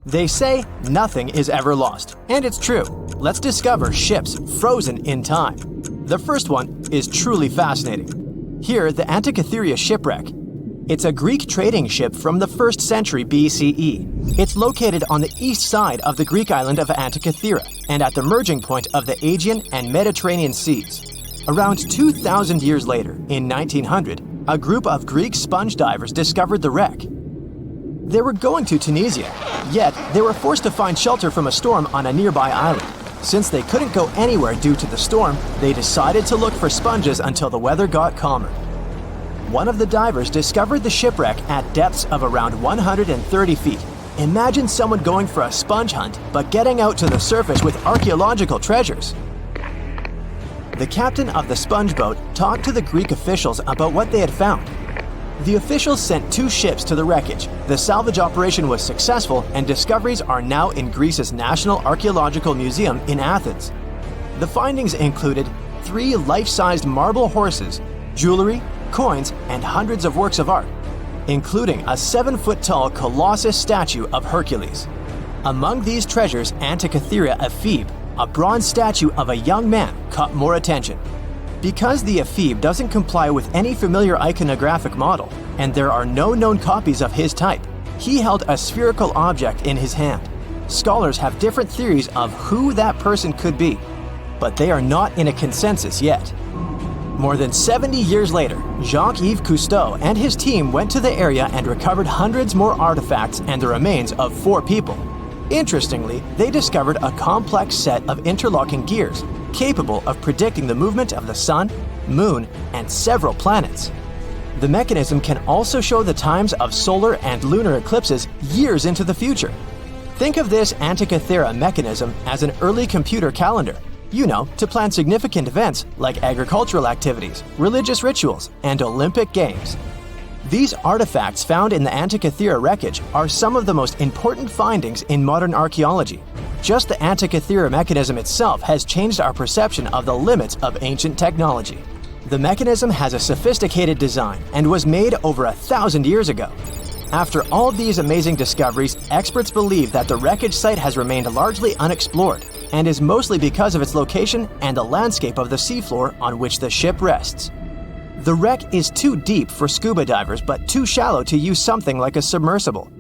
They say nothing is ever lost, and it's true. Let's discover ships frozen in time. The first one is truly fascinating. Here, the Antikythera shipwreck. It's a Greek trading ship from the 1st century BCE. It's located on the east side of the Greek island of Antikythera and at the merging point of the Aegean and Mediterranean seas. Around 2,000 years later, in 1900, a group of Greek sponge divers discovered the wreck. They were going to Tunisia, yet they were forced to find shelter from a storm on a nearby island. Since they couldn't go anywhere due to the storm, they decided to look for sponges until the weather got calmer. One of the divers discovered the shipwreck at depths of around 130 feet. Imagine someone going for a sponge hunt, but getting out to the surface with archaeological treasures. The captain of the sponge boat talked to the Greek officials about what they had found. The officials sent 2 ships to the wreckage. The salvage operation was successful, and discoveries are now in Greece's National Archaeological Museum in Athens. The findings included 3 life-sized marble horses, jewelry, coins, and hundreds of works of art, including a 7-foot-tall Colossus statue of Hercules. Among these treasures, Antikythera ephebe, a bronze statue of a young man, caught more attention. Because the ephebe doesn't comply with any familiar iconographic model, and there are no known copies of his type, he held a spherical object in his hand. Scholars have different theories of who that person could be, but they are not in a consensus yet. More than 70 years later, Jacques-Yves Cousteau and his team went to the area and recovered hundreds more artifacts and the remains of 4 people. Interestingly, they discovered a complex set of interlocking gears, capable of predicting the movement of the sun, moon, and several planets. The mechanism can also show the times of solar and lunar eclipses years into the future. Think of this Antikythera mechanism as an early computer calendar, to plan significant events like agricultural activities, religious rituals, and Olympic Games. These artifacts found in the Antikythera wreckage are some of the most important findings in modern archaeology. Just the Antikythera mechanism itself has changed our perception of the limits of ancient technology. The mechanism has a sophisticated design and was made over 1,000 years ago. After all these amazing discoveries, experts believe that the wreckage site has remained largely unexplored and is mostly because of its location and the landscape of the seafloor on which the ship rests. The wreck is too deep for scuba divers but too shallow to use something like a submersible.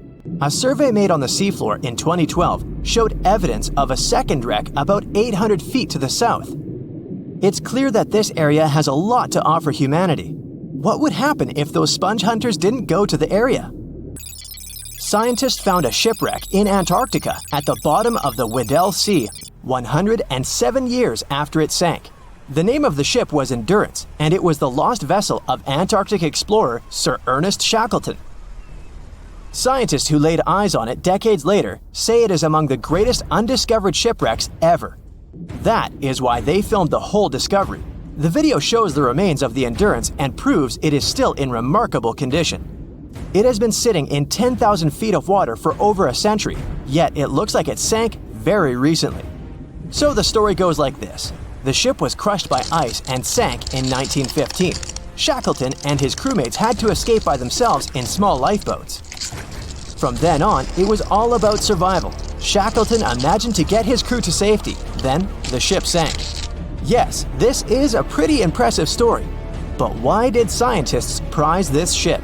A survey made on the seafloor in 2012 showed evidence of a second wreck about 800 feet to the south. It's clear that this area has a lot to offer humanity. What would happen if those sponge hunters didn't go to the area? Scientists found a shipwreck in Antarctica at the bottom of the Weddell Sea 107 years after it sank. The name of the ship was Endurance, and it was the lost vessel of Antarctic explorer Sir Ernest Shackleton. Scientists who laid eyes on it decades later say it is among the greatest undiscovered shipwrecks ever. That is why they filmed the whole discovery. The video shows the remains of the Endurance and proves it is still in remarkable condition. It has been sitting in 10,000 feet of water for over a century, yet it looks like it sank very recently. So the story goes like this. The ship was crushed by ice and sank in 1915. Shackleton and his crewmates had to escape by themselves in small lifeboats. From then on, it was all about survival. Shackleton imagined to get his crew to safety. Then, the ship sank. Yes, this is a pretty impressive story. But why did scientists prize this ship?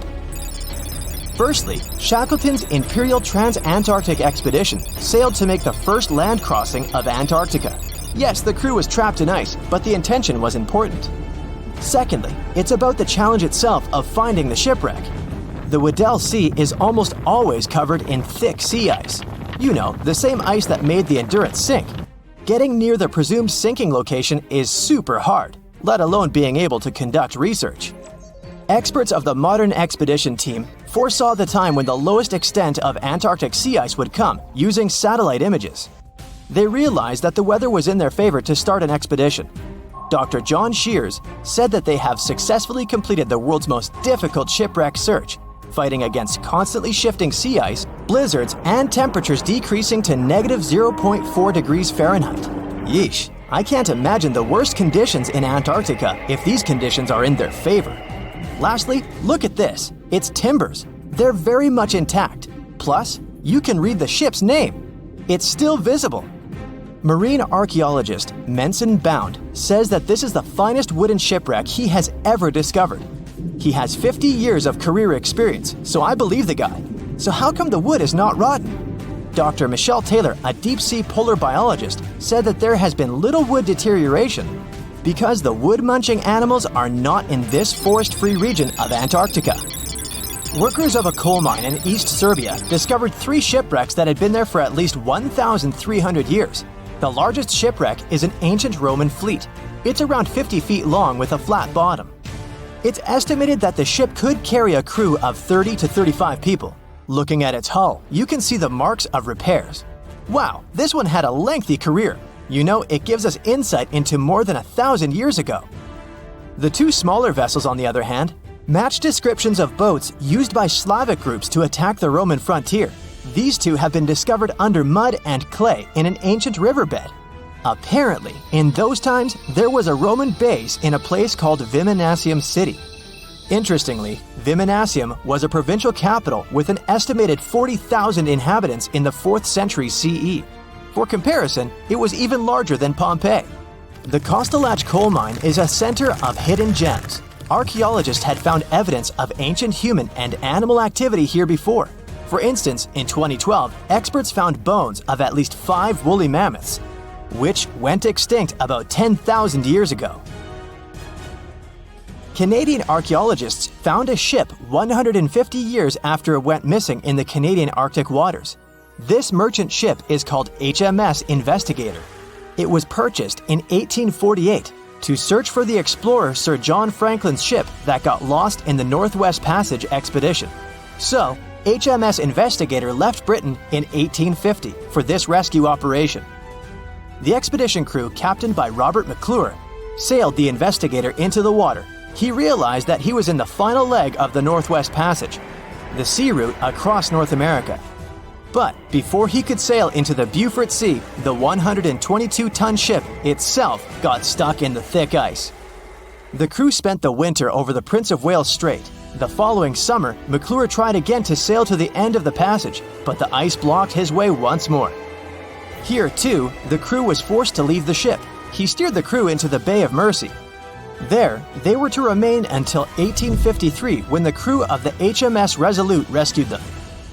Firstly, Shackleton's Imperial Trans-Antarctic Expedition sailed to make the first land crossing of Antarctica. Yes, the crew was trapped in ice, but the intention was important. Secondly, it's about the challenge itself of finding the shipwreck. The Weddell Sea is almost always covered in thick sea ice. The same ice that made the Endurance sink. Getting near the presumed sinking location is super hard, let alone being able to conduct research. Experts of the modern expedition team foresaw the time when the lowest extent of Antarctic sea ice would come using satellite images. They realized that the weather was in their favor to start an expedition. Dr. John Shears said that they have successfully completed the world's most difficult shipwreck search, fighting against constantly shifting sea ice, blizzards, and temperatures decreasing to -0.4 degrees Fahrenheit. Yeesh, I can't imagine the worst conditions in Antarctica if these conditions are in their favor. Lastly, look at this. It's timbers. They're very much intact. Plus, you can read the ship's name. It's still visible. Marine archaeologist Menson Bound says that this is the finest wooden shipwreck he has ever discovered. He has 50 years of career experience, so I believe the guy. So how come the wood is not rotten? Dr. Michelle Taylor, a deep-sea polar biologist, said that there has been little wood deterioration because the wood-munching animals are not in this forest-free region of Antarctica. Workers of a coal mine in East Serbia discovered 3 shipwrecks that had been there for at least 1,300 years. The largest shipwreck is an ancient Roman fleet. It's around 50 feet long with a flat bottom. It's estimated that the ship could carry a crew of 30 to 35 people. Looking at its hull, you can see the marks of repairs. Wow, this one had a lengthy career. You know, it gives us insight into more than 1,000 years ago. The 2 smaller vessels, on the other hand, match descriptions of boats used by Slavic groups to attack the Roman frontier. These 2 have been discovered under mud and clay in an ancient riverbed. Apparently, in those times, there was a Roman base in a place called Viminacium City. Interestingly, Viminacium was a provincial capital with an estimated 40,000 inhabitants in the 4th century CE. For comparison, it was even larger than Pompeii. The Kostelach coal mine is a center of hidden gems. Archaeologists had found evidence of ancient human and animal activity here before. For instance, in 2012, experts found bones of at least 5 woolly mammoths, which went extinct about 10,000 years ago. Canadian archaeologists found a ship 150 years after it went missing in the Canadian Arctic waters. This merchant ship is called HMS Investigator. It was purchased in 1848 to search for the explorer Sir John Franklin's ship that got lost in the Northwest Passage expedition. So, HMS Investigator left Britain in 1850 for this rescue operation. The expedition crew, captained by Robert McClure, sailed the Investigator into the water. He realized that he was in the final leg of the Northwest Passage, the sea route across North America. But before he could sail into the Beaufort Sea, the 122-ton ship itself got stuck in the thick ice. The crew spent the winter over the Prince of Wales Strait. The following summer, McClure tried again to sail to the end of the passage, but the ice blocked his way once more. Here, too, the crew was forced to leave the ship. He steered the crew into the Bay of Mercy. There, they were to remain until 1853 when the crew of the HMS Resolute rescued them.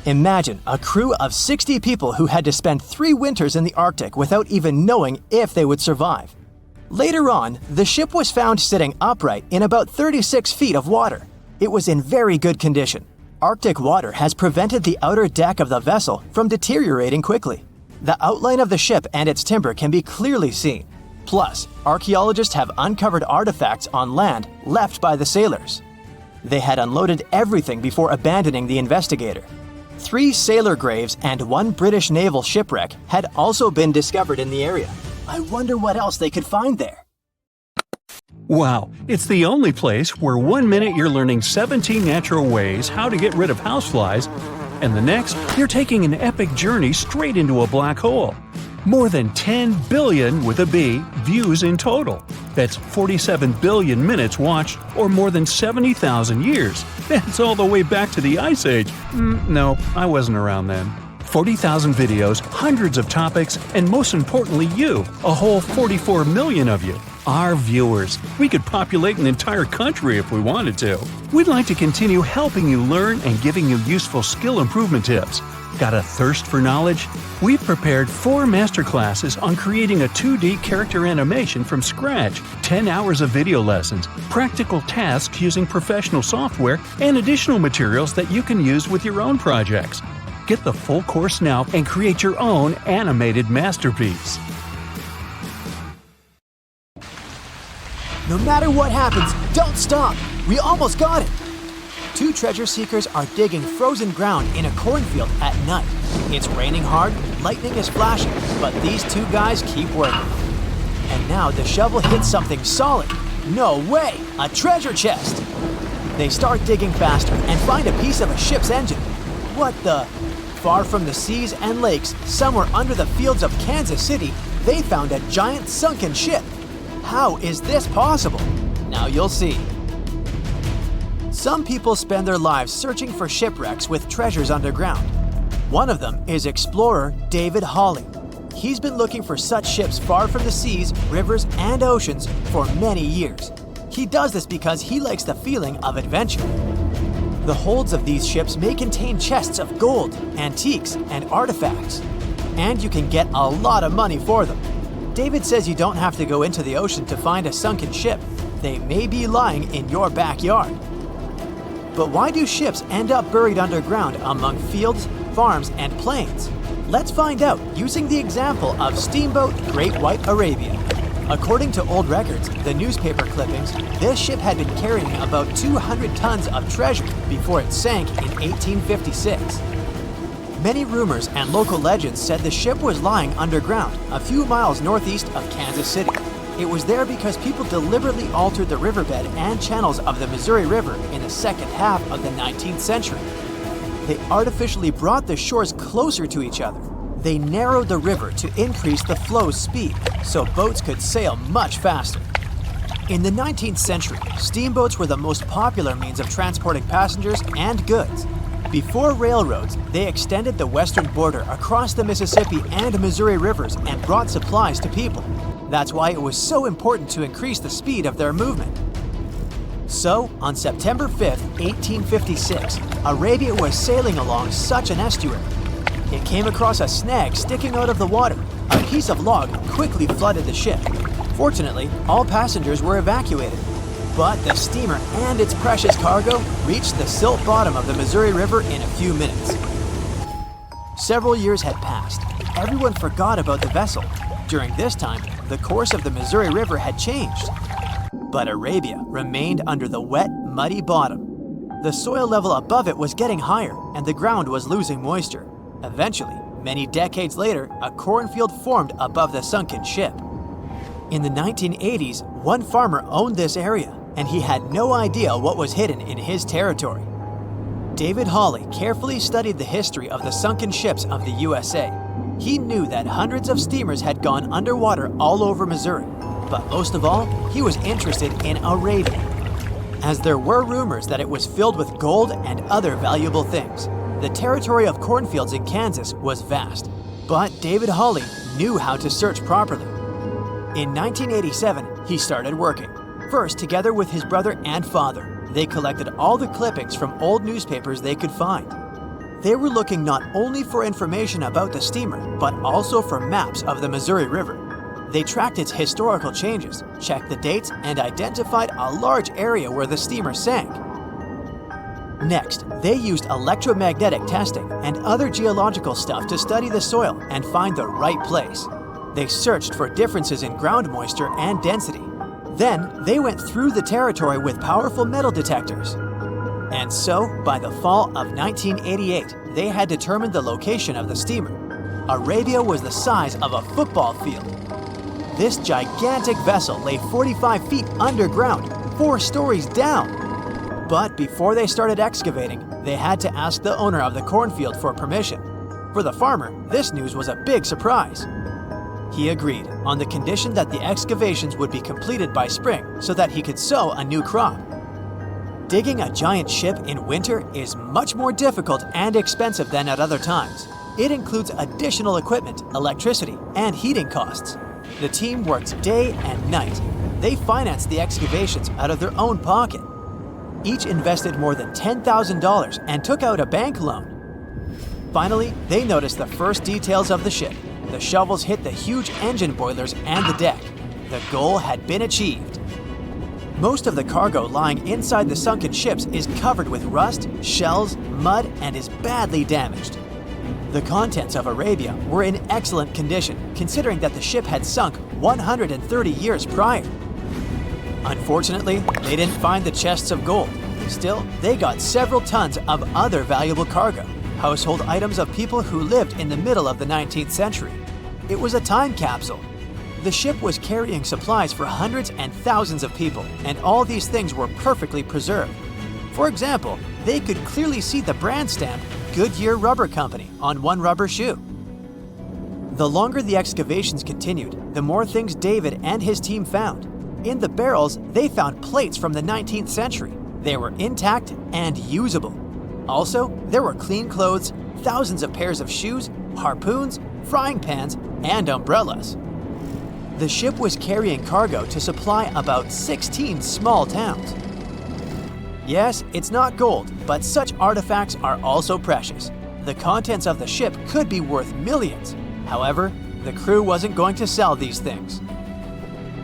Imagine a crew of 60 people who had to spend 3 winters in the Arctic without even knowing if they would survive. Later on, the ship was found sitting upright in about 36 feet of water. It was in very good condition. Arctic water has prevented the outer deck of the vessel from deteriorating quickly. The outline of the ship and its timber can be clearly seen. Plus, archaeologists have uncovered artifacts on land left by the sailors. They had unloaded everything before abandoning the Investigator. 3 sailor graves and 1 British naval shipwreck had also been discovered in the area. I wonder what else they could find there. Wow, it's the only place where 1 minute you're learning 17 natural ways how to get rid of houseflies, and the next, you're taking an epic journey straight into a black hole. More than 10 billion, with a B, views in total. That's 47 billion minutes watched, or more than 70,000 years. That's all the way back to the Ice Age. No, I wasn't around then. 40,000 videos, hundreds of topics, and most importantly you, a whole 44 million of you. Our viewers. We could populate an entire country if we wanted to. We'd like to continue helping you learn and giving you useful skill improvement tips. Got a thirst for knowledge? We've prepared 4 masterclasses on creating a 2D character animation from scratch, 10 hours of video lessons, practical tasks using professional software, and additional materials that you can use with your own projects. Get the full course now and create your own animated masterpiece. No matter what happens, don't stop! We almost got it! 2 treasure seekers are digging frozen ground in a cornfield at night. It's raining hard, lightning is flashing, but these 2 guys keep working. And now the shovel hits something solid. No way! A treasure chest! They start digging faster and find a piece of a ship's engine. What the? Far from the seas and lakes, somewhere under the fields of Kansas City, they found a giant sunken ship. How is this possible? Now you'll see. Some people spend their lives searching for shipwrecks with treasures underground. One of them is explorer David Hawley. He's been looking for such ships far from the seas, rivers, and oceans for many years. He does this because he likes the feeling of adventure. The holds of these ships may contain chests of gold, antiques, and artifacts, and you can get a lot of money for them. David says you don't have to go into the ocean to find a sunken ship. They may be lying in your backyard. But why do ships end up buried underground among fields, farms, and plains? Let's find out using the example of steamboat Great White Arabia. According to old records, the newspaper clippings, this ship had been carrying about 200 tons of treasure before it sank in 1856. Many rumors and local legends said the ship was lying underground, a few miles northeast of Kansas City. It was there because people deliberately altered the riverbed and channels of the Missouri River in the second half of the 19th century. They artificially brought the shores closer to each other. They narrowed the river to increase the flow's speed, so boats could sail much faster. In the 19th century, steamboats were the most popular means of transporting passengers and goods. Before railroads, they extended the western border across the Mississippi and Missouri rivers and brought supplies to people. That's why it was so important to increase the speed of their movement. So, on September 5, 1856, Arabia was sailing along such an estuary. It came across a snag sticking out of the water. A piece of log quickly flooded the ship. Fortunately, all passengers were evacuated. But the steamer and its precious cargo reached the silt bottom of the Missouri River in a few minutes. Several years had passed. Everyone forgot about the vessel. During this time, the course of the Missouri River had changed. But Arabia remained under the wet, muddy bottom. The soil level above it was getting higher, and the ground was losing moisture. Eventually, many decades later, a cornfield formed above the sunken ship. In the 1980s, one farmer owned this area, and he had no idea what was hidden in his territory. David Hawley carefully studied the history of the sunken ships of the USA. He knew that hundreds of steamers had gone underwater all over Missouri, but most of all, he was interested in Arabia, as there were rumors that it was filled with gold and other valuable things. The territory of cornfields in Kansas was vast, but David Hawley knew how to search properly. In 1987, he started working. First, together with his brother and father, they collected all the clippings from old newspapers they could find. They were looking not only for information about the steamer, but also for maps of the Missouri River. They tracked its historical changes, checked the dates, and identified a large area where the steamer sank. Next, they used electromagnetic testing and other geological stuff to study the soil and find the right place. They searched for differences in ground moisture and density. Then, they went through the territory with powerful metal detectors. And so, by the fall of 1988, they had determined the location of the steamer. Arabia was the size of a football field. This gigantic vessel lay 45 feet underground, 4 stories down. But before they started excavating, they had to ask the owner of the cornfield for permission. For the farmer, this news was a big surprise. He agreed on the condition that the excavations would be completed by spring so that he could sow a new crop. Digging a giant ship in winter is much more difficult and expensive than at other times. It includes additional equipment, electricity, and heating costs. The team worked day and night. They financed the excavations out of their own pocket. Each invested more than $10,000 and took out a bank loan. Finally, they noticed the first details of the ship. The shovels hit the huge engine boilers and the deck. The goal had been achieved. Most of the cargo lying inside the sunken ships is covered with rust, shells, mud, and is badly damaged. The contents of Arabia were in excellent condition, considering that the ship had sunk 130 years prior. Unfortunately, they didn't find the chests of gold. Still, they got several tons of other valuable cargo, household items of people who lived in the middle of the 19th century. It was a time capsule. The ship was carrying supplies for hundreds and thousands of people, and all these things were perfectly preserved. For example, they could clearly see the brand stamp Goodyear Rubber Company on one rubber shoe. The longer the excavations continued, the more things David and his team found. In the barrels, they found plates from the 19th century. They were intact and usable. Also, there were clean clothes, thousands of pairs of shoes, harpoons, frying pans, and umbrellas. The ship was carrying cargo to supply about 16 small towns. Yes, it's not gold, but such artifacts are also precious. The contents of the ship could be worth millions. However, the crew wasn't going to sell these things.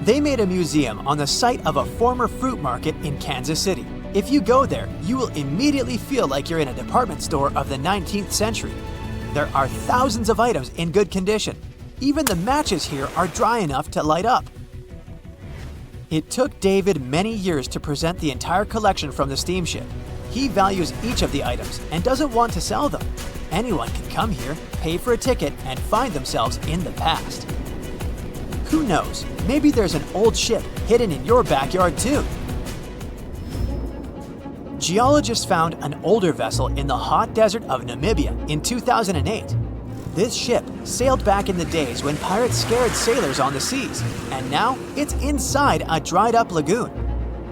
They made a museum on the site of a former fruit market in Kansas City. If you go there, you will immediately feel like you're in a department store of the 19th century. There are thousands of items in good condition. Even the matches here are dry enough to light up. It took David many years to present the entire collection from the steamship. He values each of the items and doesn't want to sell them. Anyone can come here, pay for a ticket, and find themselves in the past. Who knows, maybe there's an old ship hidden in your backyard too. Geologists found an older vessel in the hot desert of Namibia in 2008. This ship sailed back in the days when pirates scared sailors on the seas, and now it's inside a dried-up lagoon.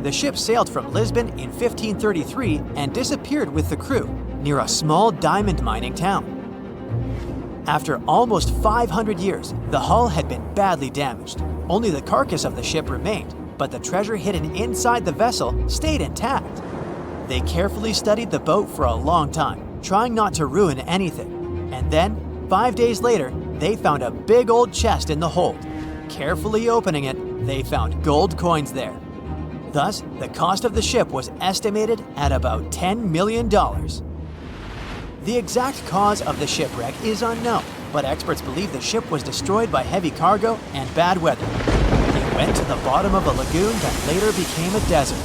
The ship sailed from Lisbon in 1533 and disappeared with the crew near a small diamond mining town. After almost 500 years, the hull had been badly damaged. Only the carcass of the ship remained, but the treasure hidden inside the vessel stayed intact. They carefully studied the boat for a long time, trying not to ruin anything. And then, 5 days later, they found a big old chest in the hold. Carefully opening it, they found gold coins there. Thus, the cost of the ship was estimated at about $10 million. The exact cause of the shipwreck is unknown, but experts believe the ship was destroyed by heavy cargo and bad weather. It went to the bottom of a lagoon that later became a desert.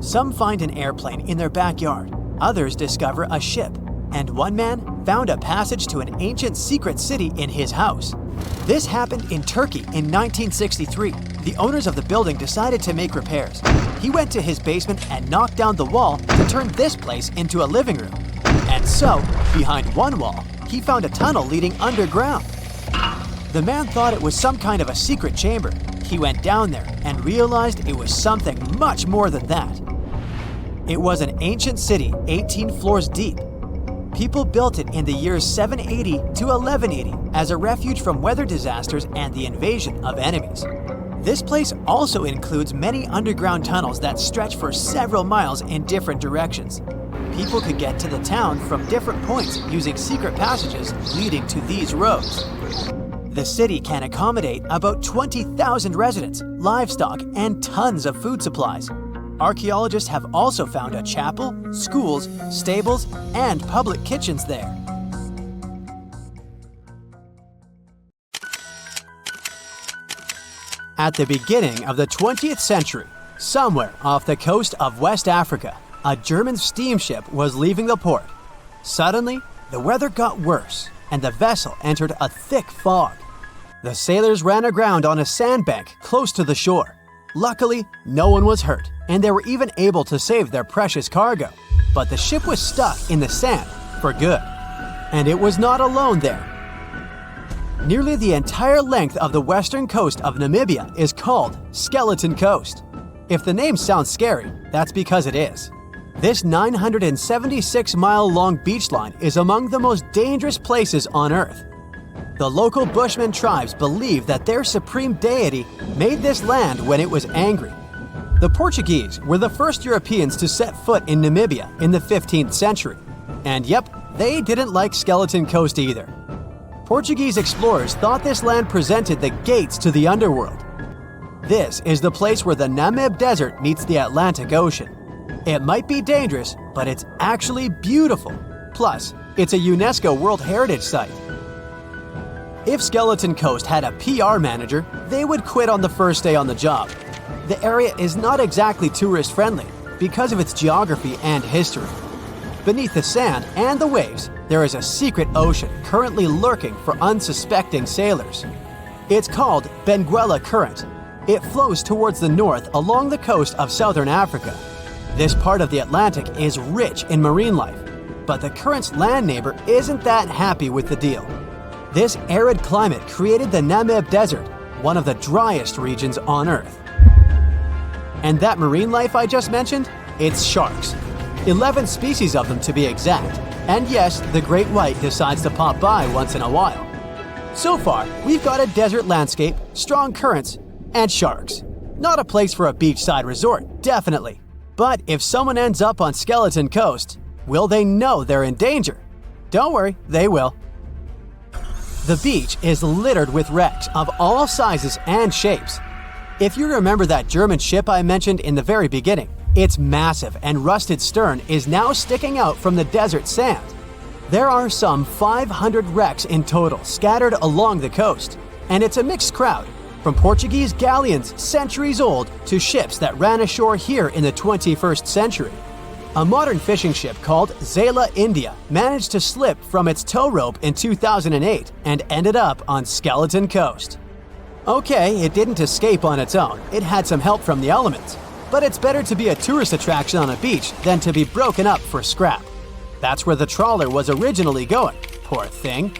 Some find an airplane in their backyard, others discover a ship, and one man found a passage to an ancient secret city in his house. This happened in Turkey in 1963. The owners of the building decided to make repairs. He went to his basement and knocked down the wall to turn this place into a living room. And so, behind one wall, he found a tunnel leading underground. The man thought it was some kind of a secret chamber. He went down there and realized it was something much more than that. It was an ancient city 18 floors deep. People built it in the years 780 to 1180 as a refuge from weather disasters and the invasion of enemies. This place also includes many underground tunnels that stretch for several miles in different directions. People could get to the town from different points using secret passages leading to these roads. The city can accommodate about 20,000 residents, livestock, and tons of food supplies. Archaeologists have also found a chapel, schools, stables, and public kitchens there. At the beginning of the 20th century, somewhere off the coast of West Africa, a German steamship was leaving the port. Suddenly, the weather got worse, and the vessel entered a thick fog. The sailors ran aground on a sandbank close to the shore. Luckily, no one was hurt, and they were even able to save their precious cargo. But the ship was stuck in the sand for good. And it was not alone there. Nearly the entire length of the western coast of Namibia is called Skeleton Coast. If the name sounds scary, that's because it is. This 976-mile-long beach line is among the most dangerous places on Earth. The local Bushman tribes believe that their supreme deity made this land when it was angry. The Portuguese were the first Europeans to set foot in Namibia in the 15th century. And yep, they didn't like Skeleton Coast either. Portuguese explorers thought this land presented the gates to the underworld. This is the place where the Namib Desert meets the Atlantic Ocean. It might be dangerous, but it's actually beautiful. Plus, it's a UNESCO World Heritage Site. If Skeleton Coast had a PR manager, they would quit on the first day on the job. The area is not exactly tourist-friendly because of its geography and history. Beneath the sand and the waves, there is a secret ocean currently lurking for unsuspecting sailors. It's called Benguela Current. It flows towards the north along the coast of southern Africa. This part of the Atlantic is rich in marine life, but the current's land neighbor isn't that happy with the deal. This arid climate created the Namib Desert, one of the driest regions on Earth. And that marine life I just mentioned? It's sharks. 11 species of them to be exact. And yes, the great white decides to pop by once in a while. So far, we've got a desert landscape, strong currents, and sharks. Not a place for a beachside resort, definitely. But if someone ends up on Skeleton Coast, will they know they're in danger? Don't worry, they will. The beach is littered with wrecks of all sizes and shapes. If you remember that German ship I mentioned in the very beginning, its massive and rusted stern is now sticking out from the desert sand. There are some 500 wrecks in total scattered along the coast, and it's a mixed crowd, from Portuguese galleons centuries old to ships that ran ashore here in the 21st century. A modern fishing ship called Zela India managed to slip from its tow rope in 2008 and ended up on Skeleton Coast. Okay, it didn't escape on its own, it had some help from the elements, but it's better to be a tourist attraction on a beach than to be broken up for scrap. That's where the trawler was originally going, poor thing.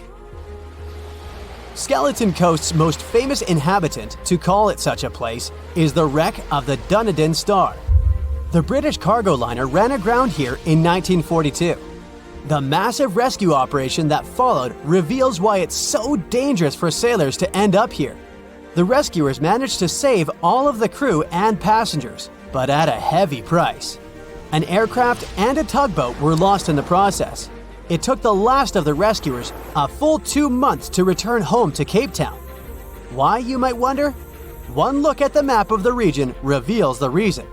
Skeleton Coast's most famous inhabitant, to call it such a place, is the wreck of the Dunedin Star. The British cargo liner ran aground here in 1942. The massive rescue operation that followed reveals why it's so dangerous for sailors to end up here. The rescuers managed to save all of the crew and passengers, but at a heavy price. An aircraft and a tugboat were lost in the process. It took the last of the rescuers a full 2 months to return home to Cape Town. Why, you might wonder? One look at the map of the region reveals the reason.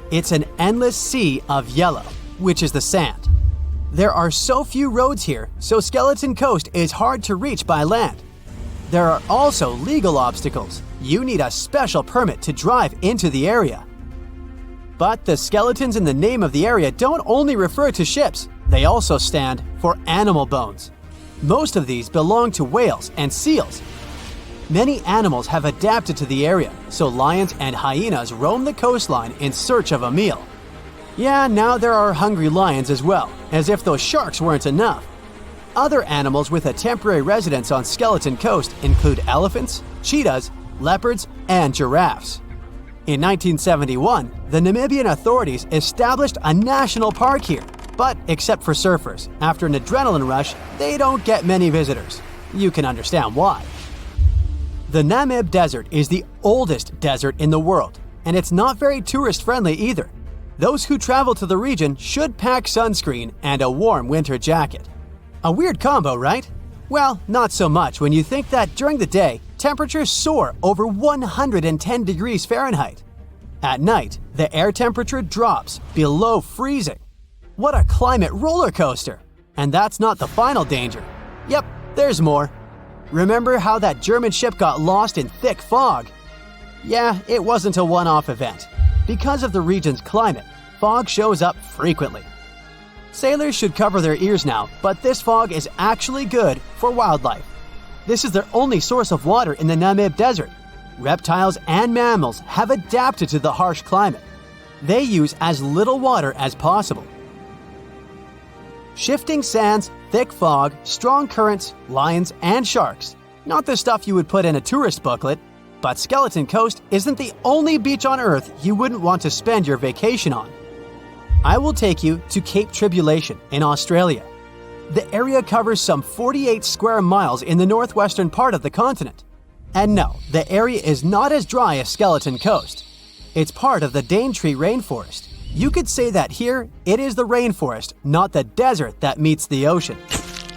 It's an endless sea of yellow, which is the sand. There are so few roads here, so Skeleton Coast is hard to reach by land. There are also legal obstacles. You need a special permit to drive into the area. But the skeletons in the name of the area don't only refer to ships, they also stand for animal bones. Most of these belong to whales and seals. Many animals have adapted to the area, so lions and hyenas roam the coastline in search of a meal. Yeah, now there are hungry lions as well, as if those sharks weren't enough. Other animals with a temporary residence on Skeleton Coast include elephants, cheetahs, leopards, and giraffes. In 1971, the Namibian authorities established a national park here, but except for surfers, after an adrenaline rush, they don't get many visitors. You can understand why. The Namib Desert is the oldest desert in the world, and it's not very tourist-friendly either. Those who travel to the region should pack sunscreen and a warm winter jacket. A weird combo, right? Well, not so much when you think that during the day, temperatures soar over 110 degrees Fahrenheit. At night, the air temperature drops below freezing. What a climate roller coaster! And that's not the final danger. Yep, there's more. Remember how that German ship got lost in thick fog? Yeah, it wasn't a one-off event. Because of the region's climate, fog shows up frequently. Sailors should cover their ears now, but this fog is actually good for wildlife. This is their only source of water in the Namib Desert. Reptiles and mammals have adapted to the harsh climate. They use as little water as possible. Shifting sands, thick fog, strong currents, lions, and sharks. Not the stuff you would put in a tourist booklet, but Skeleton Coast isn't the only beach on Earth you wouldn't want to spend your vacation on. I will take you to Cape Tribulation in Australia. The area covers some 48 square miles in the northwestern part of the continent. And no, the area is not as dry as Skeleton Coast. It's part of the Daintree rainforest. You could say that here, it is the rainforest, not the desert that meets the ocean.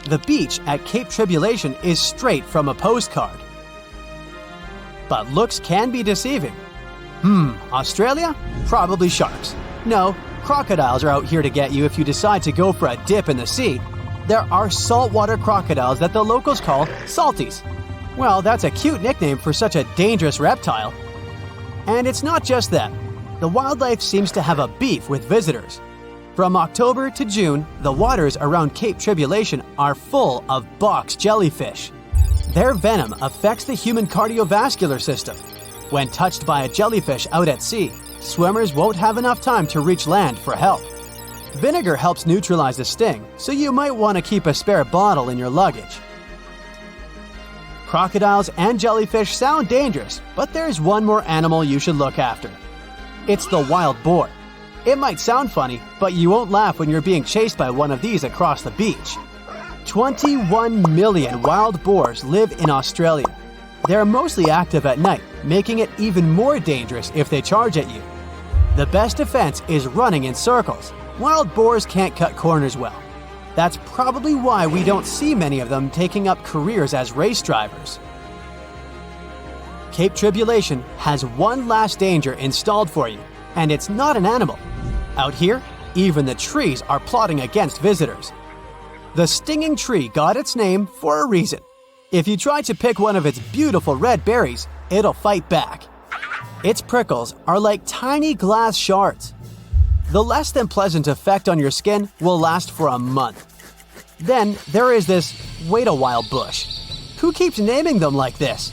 The beach at Cape Tribulation is straight from a postcard. But looks can be deceiving. Australia? Probably sharks. No, crocodiles are out here to get you if you decide to go for a dip in the sea. There are saltwater crocodiles that the locals call salties. Well, that's a cute nickname for such a dangerous reptile. And it's not just them. The wildlife seems to have a beef with visitors. From October to June, the waters around Cape Tribulation are full of box jellyfish. Their venom affects the human cardiovascular system. When touched by a jellyfish out at sea, swimmers won't have enough time to reach land for help. Vinegar helps neutralize the sting, so you might want to keep a spare bottle in your luggage. Crocodiles and jellyfish sound dangerous, but there's one more animal you should look after. It's the wild boar. It might sound funny, but you won't laugh when you're being chased by one of these across the beach. 21 million wild boars live in Australia. They're mostly active at night, making it even more dangerous if they charge at you. The best defense is running in circles. Wild boars can't cut corners well. That's probably why we don't see many of them taking up careers as race drivers. Cape Tribulation has one last danger installed for you, and it's not an animal. Out here, even the trees are plotting against visitors. The stinging tree got its name for a reason. If you try to pick one of its beautiful red berries, it'll fight back. Its prickles are like tiny glass shards. The less than pleasant effect on your skin will last for a month. Then there is this wait a while bush. Who keeps naming them like this?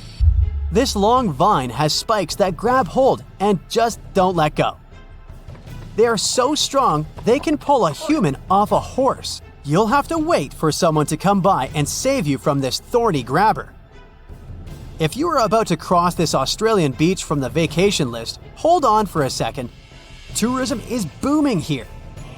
This long vine has spikes that grab hold and just don't let go. They are so strong they can pull a human off a horse. You'll have to wait for someone to come by and save you from this thorny grabber. If you are about to cross this Australian beach from the vacation list, hold on for a second. Tourism is booming here.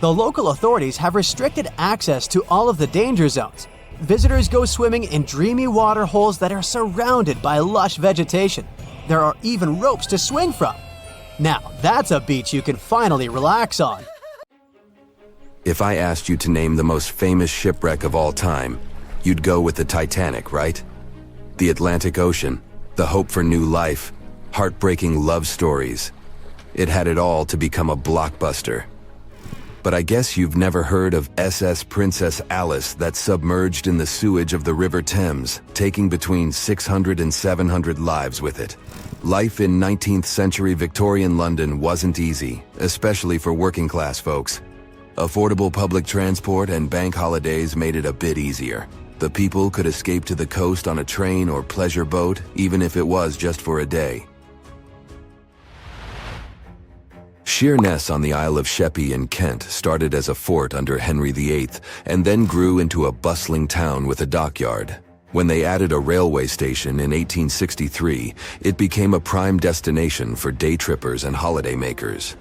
The local authorities have restricted access to all of the danger zones. Visitors go swimming in dreamy water holes that are surrounded by lush vegetation. There are even ropes to swing from. Now, that's a beach you can finally relax on. If I asked you to name the most famous shipwreck of all time, you'd go with the Titanic, right? The Atlantic Ocean, the hope for new life, heartbreaking love stories. It had it all to become a blockbuster. But I guess you've never heard of SS Princess Alice that submerged in the sewage of the River Thames, taking between 600 and 700 lives with it. Life in 19th century Victorian London wasn't easy, especially for working class folks. Affordable public transport and bank holidays made it a bit easier. The people could escape to the coast on a train or pleasure boat, even if it was just for a day. Sheerness on the Isle of Sheppey in Kent started as a fort under Henry VIII and then grew into a bustling town with a dockyard. When they added a railway station in 1863, it became a prime destination for day trippers and holidaymakers.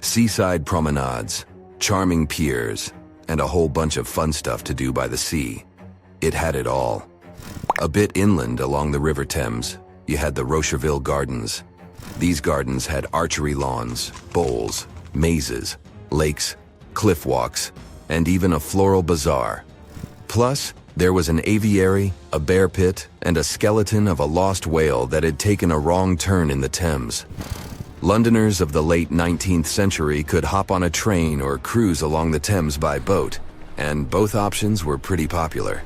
Seaside promenades, charming piers, and a whole bunch of fun stuff to do by the sea. It had it all. A bit inland along the River Thames, you had the Rocherville Gardens. These gardens had archery lawns, bowls, mazes, lakes, cliff walks, and even a floral bazaar. Plus, there was an aviary, a bear pit, and a skeleton of a lost whale that had taken a wrong turn in the Thames. Londoners of the late 19th century could hop on a train or cruise along the Thames by boat, and both options were pretty popular.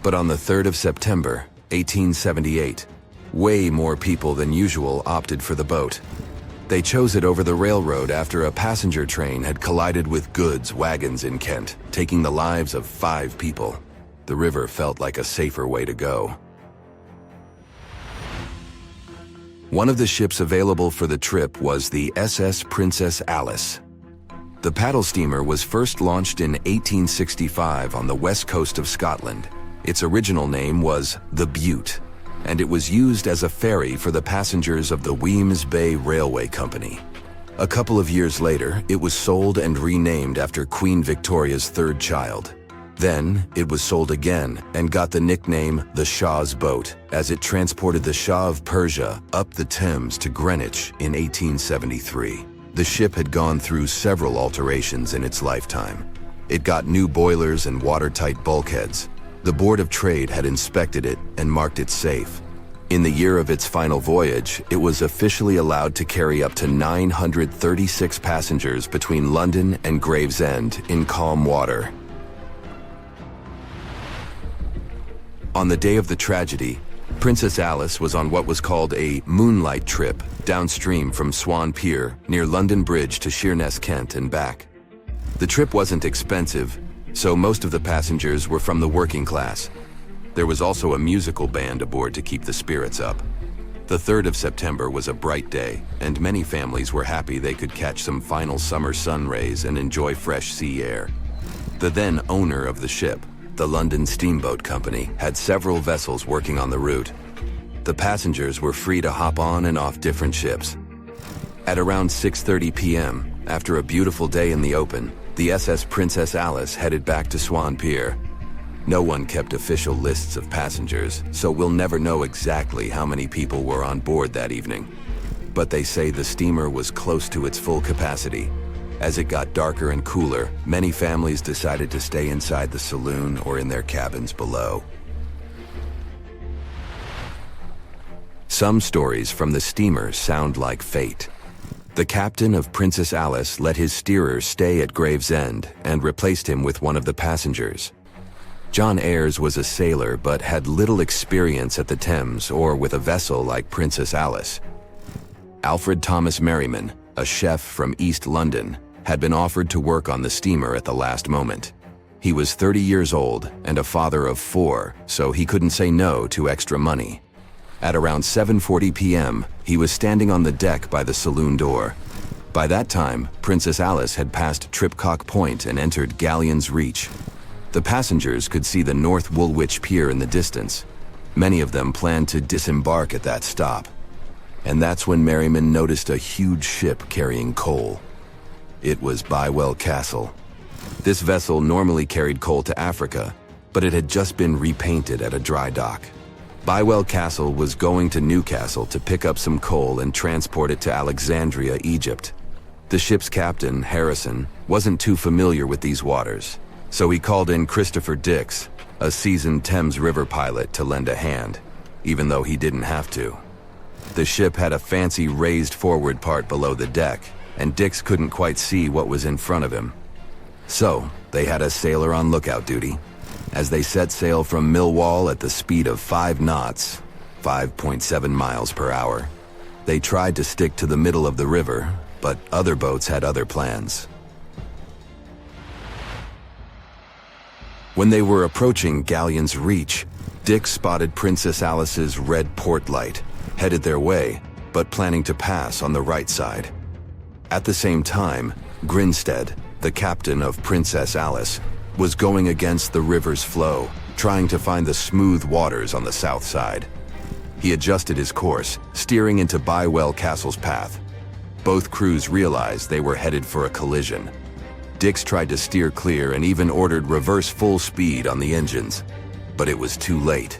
But on the 3rd of September, 1878, way more people than usual opted for the boat. They chose it over the railroad after a passenger train had collided with goods wagons in Kent, taking the lives of 5 people. The river felt like a safer way to go. One of the ships available for the trip was the SS Princess Alice. The paddle steamer was first launched in 1865 on the west coast of Scotland. Its original name was the Bute, and it was used as a ferry for the passengers of the Weems Bay Railway Company. A couple of years later, it was sold and renamed after Queen Victoria's 3rd child. Then, it was sold again and got the nickname the Shah's Boat, as it transported the Shah of Persia up the Thames to Greenwich in 1873. The ship had gone through several alterations in its lifetime. It got new boilers and watertight bulkheads. The Board of Trade had inspected it and marked it safe. In the year of its final voyage, it was officially allowed to carry up to 936 passengers between London and Gravesend in calm water. On the day of the tragedy, Princess Alice was on what was called a moonlight trip downstream from Swan Pier near London Bridge to Sheerness, Kent and back. The trip wasn't expensive, so most of the passengers were from the working class. There was also a musical band aboard to keep the spirits up. The 3rd of September was a bright day, and many families were happy they could catch some final summer sun rays and enjoy fresh sea air. The then owner of the ship, the London Steamboat Company, had several vessels working on the route. The passengers were free to hop on and off different ships. At around 6:30 p.m., After a beautiful day in the open, the SS Princess Alice headed back to Swan Pier. No one kept official lists of passengers, so we'll never know exactly how many people were on board that evening. But they say the steamer was close to its full capacity. As it got darker and cooler, many families decided to stay inside the saloon or in their cabins below. Some stories from the steamer sound like fate. The captain of Princess Alice let his steerer stay at Gravesend and replaced him with one of the passengers. John Ayres was a sailor but had little experience at the Thames or with a vessel like Princess Alice. Alfred Thomas Merriman, a chef from East London, had been offered to work on the steamer at the last moment. He was 30 years old and a father of 4, so he couldn't say no to extra money. At around 7:40 p.m., he was standing on the deck by the saloon door. By that time, Princess Alice had passed Tripcock Point and entered Galleon's Reach. The passengers could see the North Woolwich Pier in the distance. Many of them planned to disembark at that stop. And that's when Merriman noticed a huge ship carrying coal. It was Bywell Castle. This vessel normally carried coal to Africa, but it had just been repainted at a dry dock. Bywell Castle was going to Newcastle to pick up some coal and transport it to Alexandria, Egypt. The ship's captain, Harrison, wasn't too familiar with these waters, so he called in Christopher Dix, a seasoned Thames River pilot, to lend a hand, even though he didn't have to. The ship had a fancy raised forward part below the deck, and Dix couldn't quite see what was in front of him. So, they had a sailor on lookout duty. As they set sail from Millwall at the speed of 5 knots, 5.7 miles per hour, they tried to stick to the middle of the river, but other boats had other plans. When they were approaching Galleon's Reach, Dick spotted Princess Alice's red port light, headed their way, but planning to pass on the right side. At the same time, Grinstead, the captain of Princess Alice, was going against the river's flow, trying to find the smooth waters on the south side. He adjusted his course, steering into Bywell Castle's path. Both crews realized they were headed for a collision. Dix tried to steer clear and even ordered reverse full speed on the engines, but it was too late.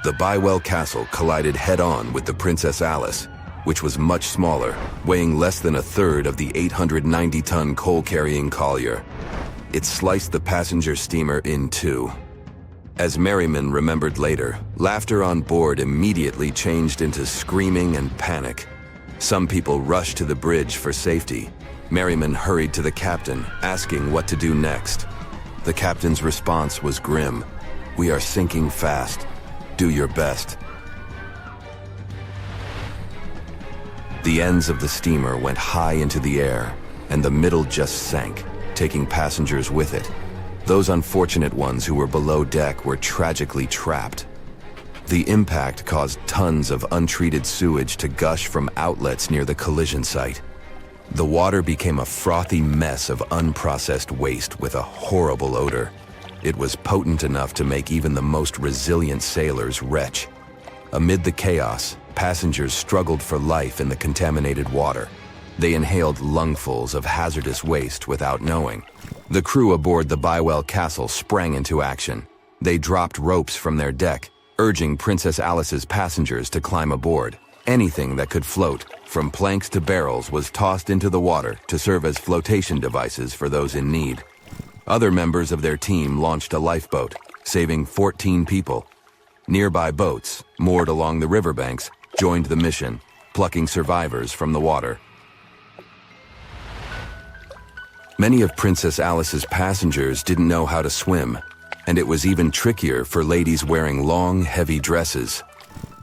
The Bywell Castle collided head-on with the Princess Alice, which was much smaller, weighing less than a third of the 890-ton coal-carrying collier. It sliced the passenger steamer in two. As Merriman remembered later, laughter on board immediately changed into screaming and panic. Some people rushed to the bridge for safety. Merriman hurried to the captain, asking what to do next. The captain's response was grim. "We are sinking fast. Do your best." The ends of the steamer went high into the air, and the middle just sank, taking passengers with it. Those unfortunate ones who were below deck were tragically trapped. The impact caused tons of untreated sewage to gush from outlets near the collision site. The water became a frothy mess of unprocessed waste with a horrible odor. It was potent enough to make even the most resilient sailors retch. Amid the chaos, passengers struggled for life in the contaminated water. They inhaled lungfuls of hazardous waste without knowing. The crew aboard the Bywell Castle sprang into action. They dropped ropes from their deck, urging Princess Alice's passengers to climb aboard. Anything that could float, from planks to barrels, was tossed into the water to serve as flotation devices for those in need. Other members of their team launched a lifeboat, saving 14 people. Nearby boats, moored along the riverbanks, joined the mission, plucking survivors from the water. Many of Princess Alice's passengers didn't know how to swim, and it was even trickier for ladies wearing long, heavy dresses.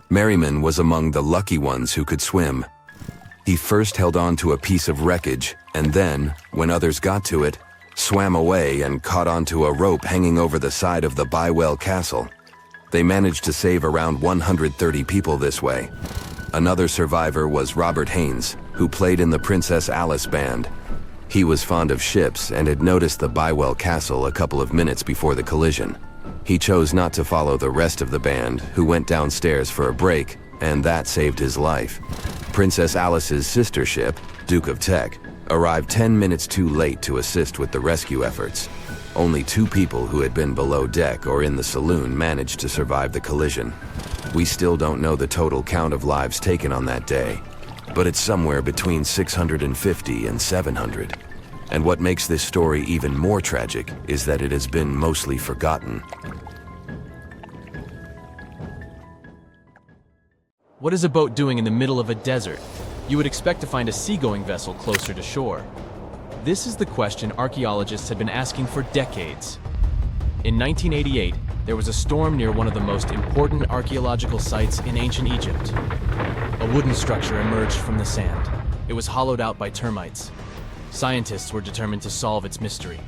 Merriman was among the lucky ones who could swim. He first held on to a piece of wreckage, and then, when others got to it, swam away and caught onto a rope hanging over the side of the Bywell Castle. They managed to save around 130 people this way. Another survivor was Robert Haynes, who played in the Princess Alice band. He was fond of ships and had noticed the Bywell Castle a couple of minutes before the collision. He chose not to follow the rest of the band, who went downstairs for a break, and that saved his life. Princess Alice's sister ship, Duke of Teck, arrived 10 minutes too late to assist with the rescue efforts. Only 2 people who had been below deck or in the saloon managed to survive the collision. We still don't know the total count of lives taken on that day, but it's somewhere between 650 and 700. And what makes this story even more tragic is that it has been mostly forgotten. What is a boat doing in the middle of a desert? You would expect to find a seagoing vessel closer to shore. This is the question archaeologists had been asking for decades. In 1988, there was a storm near one of the most important archaeological sites in ancient Egypt. A wooden structure emerged from the sand. It was hollowed out by termites. Scientists were determined to solve its mystery.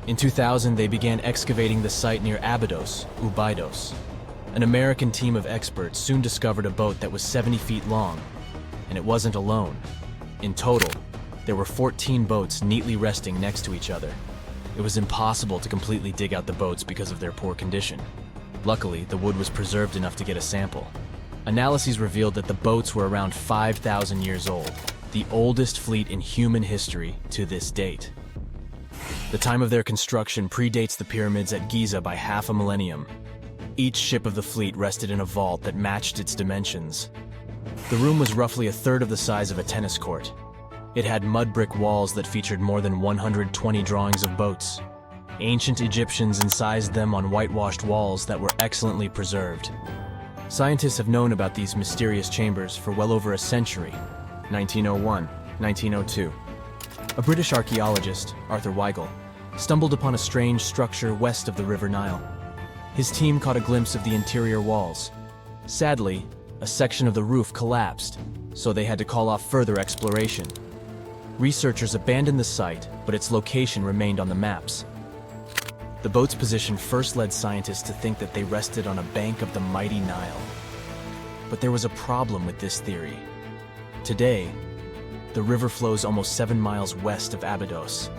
In 2000, they began excavating the site near Abydos, Abydos. An American team of experts soon discovered a boat that was 70 feet long, and it wasn't alone. In total, there were 14 boats neatly resting next to each other. It was impossible to completely dig out the boats because of their poor condition. Luckily, the wood was preserved enough to get a sample. Analyses revealed that the boats were around 5,000 years old, the oldest fleet in human history to this date. The time of their construction predates the pyramids at Giza by half a millennium. Each ship of the fleet rested in a vault that matched its dimensions. The room was roughly a third of the size of a tennis court. It had mud brick walls that featured more than 120 drawings of boats. Ancient Egyptians incised them on whitewashed walls that were excellently preserved. Scientists have known about these mysterious chambers for well over a century. 1901, 1902. A British archaeologist, Arthur Weigel, stumbled upon a strange structure west of the River Nile. His team caught a glimpse of the interior walls. Sadly, a section of the roof collapsed, so they had to call off further exploration. Researchers abandoned the site, but its location remained on the maps. The boat's position first led scientists to think that they rested on a bank of the mighty Nile. But there was a problem with this theory. Today, the river flows almost 7 miles west of Abydos.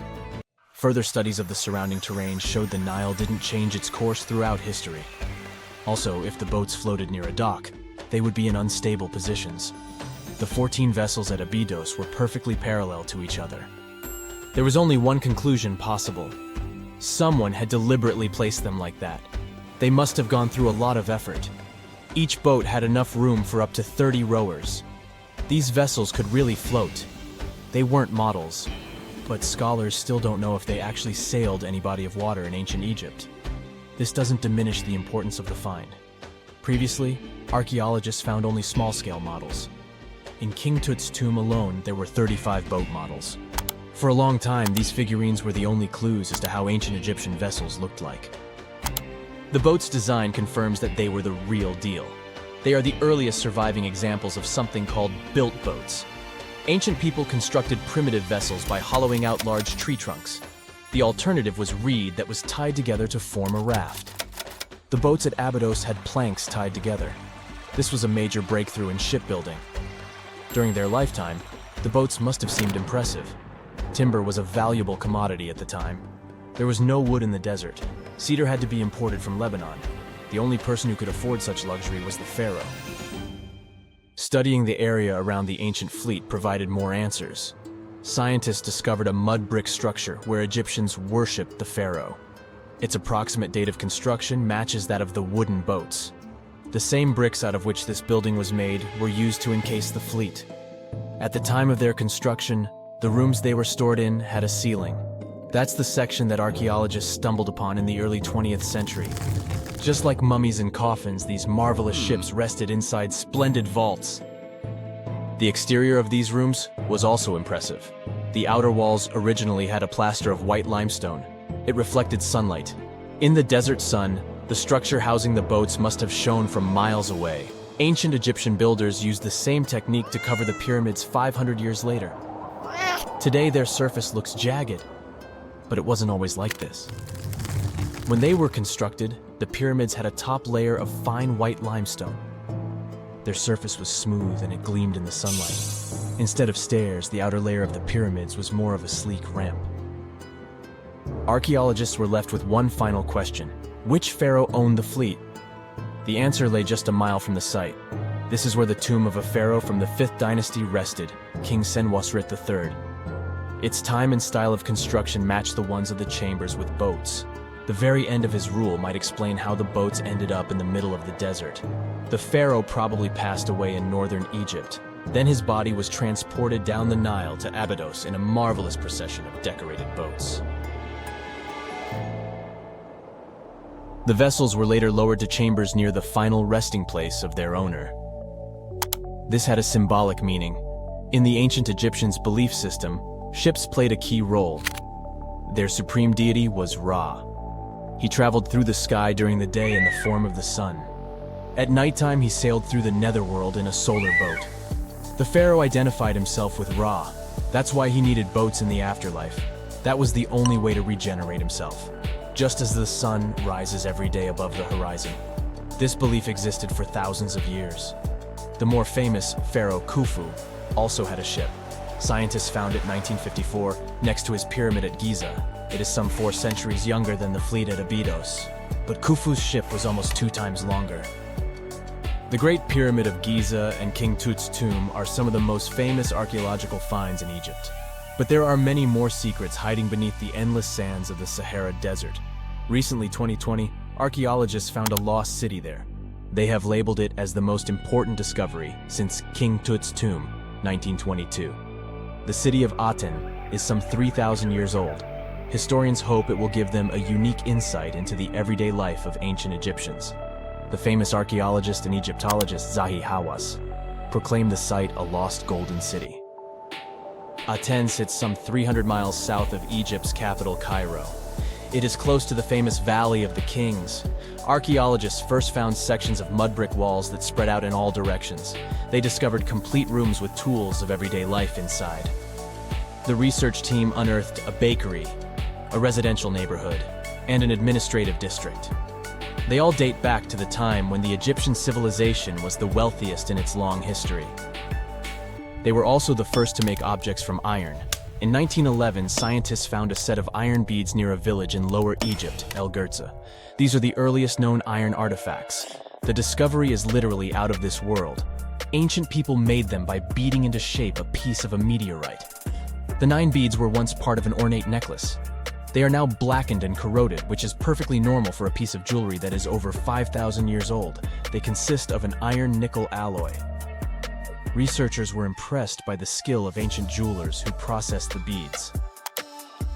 Further studies of the surrounding terrain showed the Nile didn't change its course throughout history. Also, if the boats floated near a dock, they would be in unstable positions. The 14 vessels at Abydos were perfectly parallel to each other. There was only one conclusion possible. Someone had deliberately placed them like that. They must have gone through a lot of effort. Each boat had enough room for up to 30 rowers. These vessels could really float. They weren't models, but scholars still don't know if they actually sailed any body of water in ancient Egypt. This doesn't diminish the importance of the find. Previously, archaeologists found only small-scale models. In King Tut's tomb alone, there were 35 boat models. For a long time, these figurines were the only clues as to how ancient Egyptian vessels looked like. The boat's design confirms that they were the real deal. They are the earliest surviving examples of something called built boats. Ancient people constructed primitive vessels by hollowing out large tree trunks. The alternative was reed that was tied together to form a raft. The boats at Abydos had planks tied together. This was a major breakthrough in shipbuilding. During their lifetime, the boats must have seemed impressive. Timber was a valuable commodity at the time. There was no wood in the desert. Cedar had to be imported from Lebanon. The only person who could afford such luxury was the pharaoh. Studying the area around the ancient fleet provided more answers. Scientists discovered a mud brick structure where Egyptians worshipped the pharaoh. Its approximate date of construction matches that of the wooden boats. The same bricks out of which this building was made were used to encase the fleet. At the time of their construction, the rooms they were stored in had a ceiling. That's the section that archaeologists stumbled upon in the early 20th century. Just like mummies and coffins, these marvelous ships rested inside splendid vaults. The exterior of these rooms was also impressive. The outer walls originally had a plaster of white limestone. It reflected sunlight. In the desert sun, the structure housing the boats must have shone from miles away. Ancient Egyptian builders used the same technique to cover the pyramids 500 years later. Today, their surface looks jagged, but it wasn't always like this. When they were constructed, the pyramids had a top layer of fine white limestone. Their surface was smooth and it gleamed in the sunlight. Instead of stairs, the outer layer of the pyramids was more of a sleek ramp. Archaeologists were left with one final question. Which pharaoh owned the fleet? The answer lay just a mile from the site. This is where the tomb of a pharaoh from the 5th dynasty rested, King Senwosret III. Its time and style of construction matched the ones of the chambers with boats. The very end of his rule might explain how the boats ended up in the middle of the desert. The pharaoh probably passed away in northern Egypt. Then his body was transported down the Nile to Abydos in a marvelous procession of decorated boats. The vessels were later lowered to chambers near the final resting place of their owner. This had a symbolic meaning. In the ancient Egyptians' belief system, ships played a key role. Their supreme deity was Ra. He traveled through the sky during the day in the form of the sun. At nighttime, he sailed through the netherworld in a solar boat. The pharaoh identified himself with Ra. That's why he needed boats in the afterlife. That was the only way to regenerate himself. Just as the sun rises every day above the horizon. This belief existed for thousands of years. The more famous Pharaoh Khufu also had a ship. Scientists found it in 1954 next to his pyramid at Giza. It is some 4 centuries younger than the fleet at Abydos. But Khufu's ship was almost 2 times longer. The Great Pyramid of Giza and King Tut's tomb are some of the most famous archaeological finds in Egypt. But there are many more secrets hiding beneath the endless sands of the Sahara Desert. Recently, 2020, archaeologists found a lost city there. They have labeled it as the most important discovery since King Tut's tomb, 1922. The city of Aten is some 3,000 years old. Historians hope it will give them a unique insight into the everyday life of ancient Egyptians. The famous archaeologist and Egyptologist Zahi Hawass proclaimed the site a lost golden city. Aten sits some 300 miles south of Egypt's capital, Cairo. It is close to the famous Valley of the Kings. Archaeologists first found sections of mud brick walls that spread out in all directions. They discovered complete rooms with tools of everyday life inside. The research team unearthed a bakery, a residential neighborhood, and an administrative district. They all date back to the time when the Egyptian civilization was the wealthiest in its long history. They were also the first to make objects from iron. In 1911, scientists found a set of iron beads near a village in Lower Egypt, El Girza. These are the earliest known iron artifacts. The discovery is literally out of this world. Ancient people made them by beating into shape a piece of a meteorite. The 9 beads were once part of an ornate necklace. They are now blackened and corroded, which is perfectly normal for a piece of jewelry that is over 5,000 years old. They consist of an iron-nickel alloy. Researchers were impressed by the skill of ancient jewelers who processed the beads.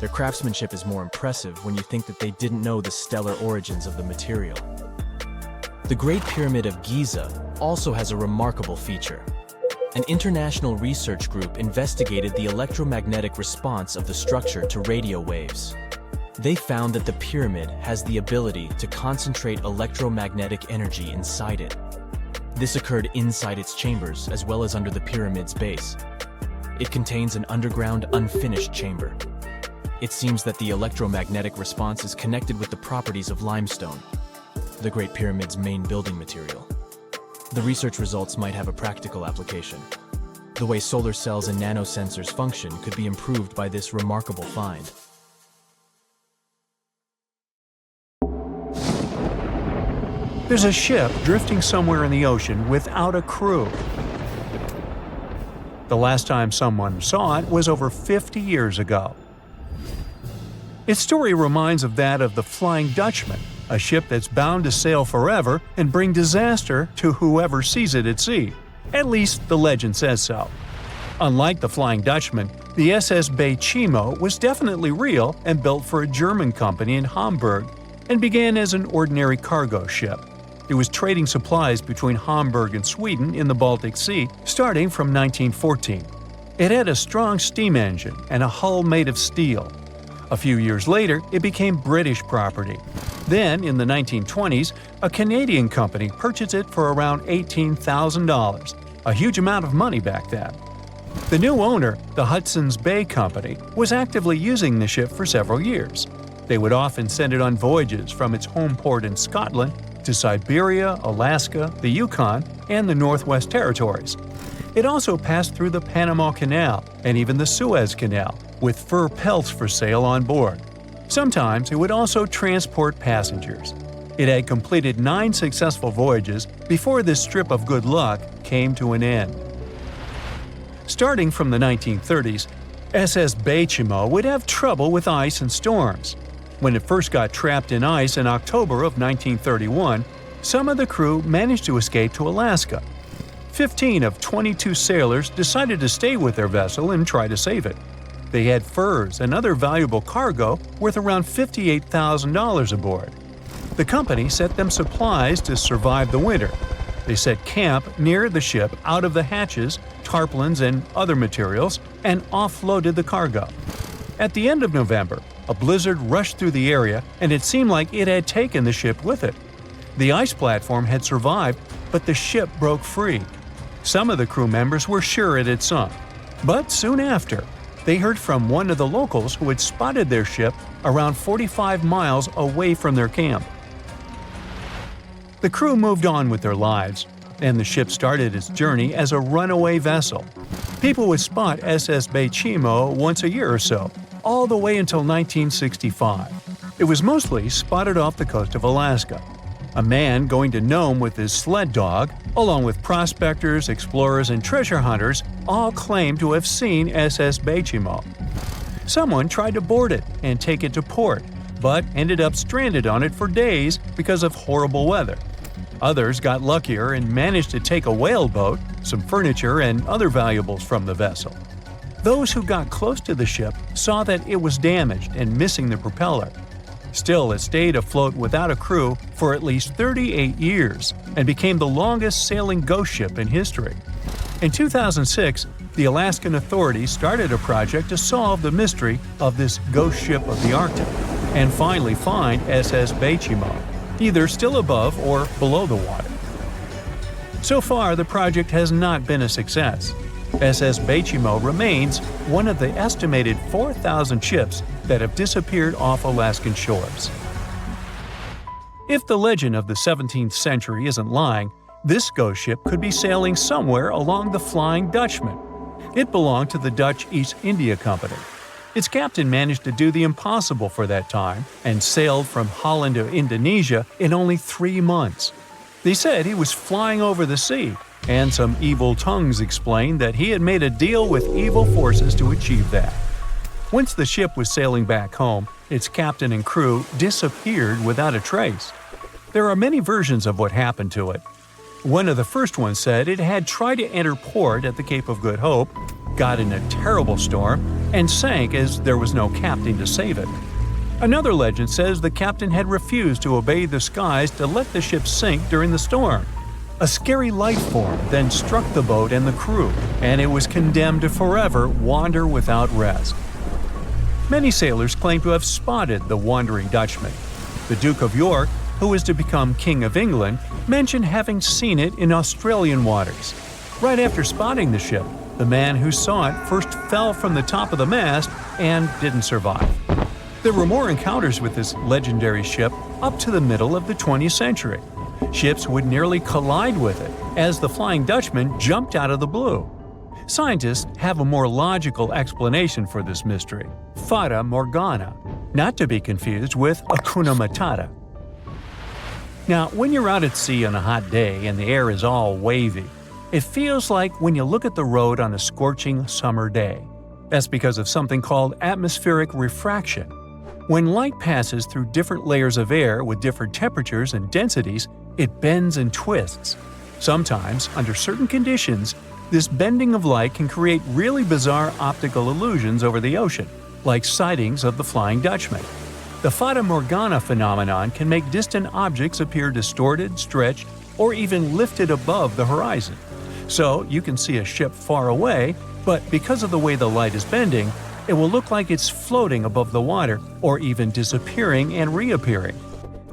Their craftsmanship is more impressive when you think that they didn't know the stellar origins of the material. The Great Pyramid of Giza also has a remarkable feature. An international research group investigated the electromagnetic response of the structure to radio waves. They found that the pyramid has the ability to concentrate electromagnetic energy inside it. This occurred inside its chambers as well as under the pyramid's base. It contains an underground, unfinished chamber. It seems that the electromagnetic response is connected with the properties of limestone, the Great Pyramid's main building material. The research results might have a practical application. The way solar cells and nanosensors function could be improved by this remarkable find. There's a ship drifting somewhere in the ocean without a crew. The last time someone saw it was over 50 years ago. Its story reminds of that of the Flying Dutchman, a ship that's bound to sail forever and bring disaster to whoever sees it at sea. At least the legend says so. Unlike the Flying Dutchman, the SS Baychimo was definitely real and built for a German company in Hamburg and began as an ordinary cargo ship. It was trading supplies between Hamburg and Sweden in the Baltic Sea starting from 1914. It had a strong steam engine and a hull made of steel. A few years later, it became British property. Then, in the 1920s, a Canadian company purchased it for around $18,000, a huge amount of money back then. The new owner, the Hudson's Bay Company, was actively using the ship for several years. They would often send it on voyages from its home port in Scotland to Siberia, Alaska, the Yukon, and the Northwest Territories. It also passed through the Panama Canal and even the Suez Canal, with fur pelts for sale on board. Sometimes it would also transport passengers. It had completed 9 successful voyages before this strip of good luck came to an end. Starting from the 1930s, SS Baychimo would have trouble with ice and storms. When it first got trapped in ice in October of 1931, some of the crew managed to escape to Alaska. 15 of 22 sailors decided to stay with their vessel and try to save it. They had furs and other valuable cargo worth around $58,000 aboard. The company sent them supplies to survive the winter. They set camp near the ship out of the hatches, tarpaulins, and other materials, and offloaded the cargo. At the end of November, a blizzard rushed through the area, and it seemed like it had taken the ship with it. The ice platform had survived, but the ship broke free. Some of the crew members were sure it had sunk. But soon after, they heard from one of the locals who had spotted their ship around 45 miles away from their camp. The crew moved on with their lives, and the ship started its journey as a runaway vessel. People would spot SS Baychimo once a year or so, all the way until 1965. It was mostly spotted off the coast of Alaska. A man going to Nome with his sled dog, along with prospectors, explorers, and treasure hunters, all claimed to have seen SS Baychimo. Someone tried to board it and take it to port, but ended up stranded on it for days because of horrible weather. Others got luckier and managed to take a whaleboat, some furniture, and other valuables from the vessel. Those who got close to the ship saw that it was damaged and missing the propeller. Still, it stayed afloat without a crew for at least 38 years and became the longest sailing ghost ship in history. In 2006, the Alaskan authorities started a project to solve the mystery of this ghost ship of the Arctic and finally find SS Baychimo, either still above or below the water. So far, the project has not been a success. SS Baychimo remains one of the estimated 4,000 ships that have disappeared off Alaskan shores. If the legend of the 17th century isn't lying, this ghost ship could be sailing somewhere along the Flying Dutchman. It belonged to the Dutch East India Company. Its captain managed to do the impossible for that time and sailed from Holland to Indonesia in only 3 months. They said he was flying over the sea, and some evil tongues explained that he had made a deal with evil forces to achieve that. Once the ship was sailing back home, its captain and crew disappeared without a trace. There are many versions of what happened to it. One of the first ones said it had tried to enter port at the Cape of Good Hope, got in a terrible storm, and sank as there was no captain to save it. Another legend says the captain had refused to obey the skies to let the ship sink during the storm. A scary life form then struck the boat and the crew, and it was condemned to forever wander without rest. Many sailors claim to have spotted the wandering Dutchman. The Duke of York, who was to become King of England, mentioned having seen it in Australian waters. Right after spotting the ship, the man who saw it first fell from the top of the mast and didn't survive. There were more encounters with this legendary ship up to the middle of the 20th century. Ships would nearly collide with it as the Flying Dutchman jumped out of the blue. Scientists have a more logical explanation for this mystery: Fata Morgana, not to be confused with Hakuna Matata. Now, when you're out at sea on a hot day and the air is all wavy, it feels like when you look at the road on a scorching summer day. That's because of something called atmospheric refraction. When light passes through different layers of air with different temperatures and densities, it bends and twists. Sometimes, under certain conditions, this bending of light can create really bizarre optical illusions over the ocean, like sightings of the Flying Dutchman. The Fata Morgana phenomenon can make distant objects appear distorted, stretched, or even lifted above the horizon. So you can see a ship far away, but because of the way the light is bending, it will look like it's floating above the water or even disappearing and reappearing.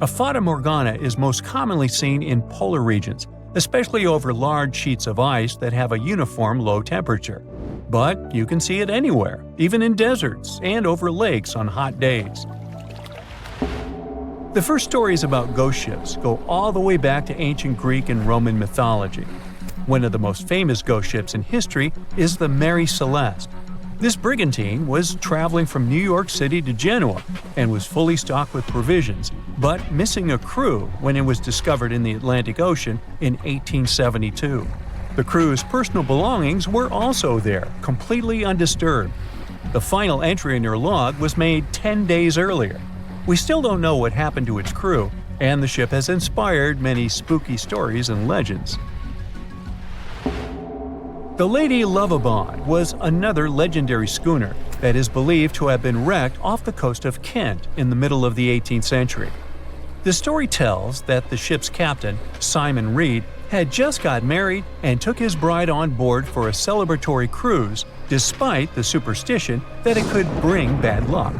A Fata Morgana is most commonly seen in polar regions, especially over large sheets of ice that have a uniform low temperature. But you can see it anywhere, even in deserts and over lakes on hot days. The first stories about ghost ships go all the way back to ancient Greek and Roman mythology. One of the most famous ghost ships in history is the Mary Celeste. This brigantine was traveling from New York City to Genoa and was fully stocked with provisions, but missing a crew when it was discovered in the Atlantic Ocean in 1872. The crew's personal belongings were also there, completely undisturbed. The final entry in their log was made 10 days earlier. We still don't know what happened to its crew, and the ship has inspired many spooky stories and legends. The Lady Lovibond was another legendary schooner that is believed to have been wrecked off the coast of Kent in the middle of the 18th century. The story tells that the ship's captain, Simon Reed, had just got married and took his bride on board for a celebratory cruise, despite the superstition that it could bring bad luck.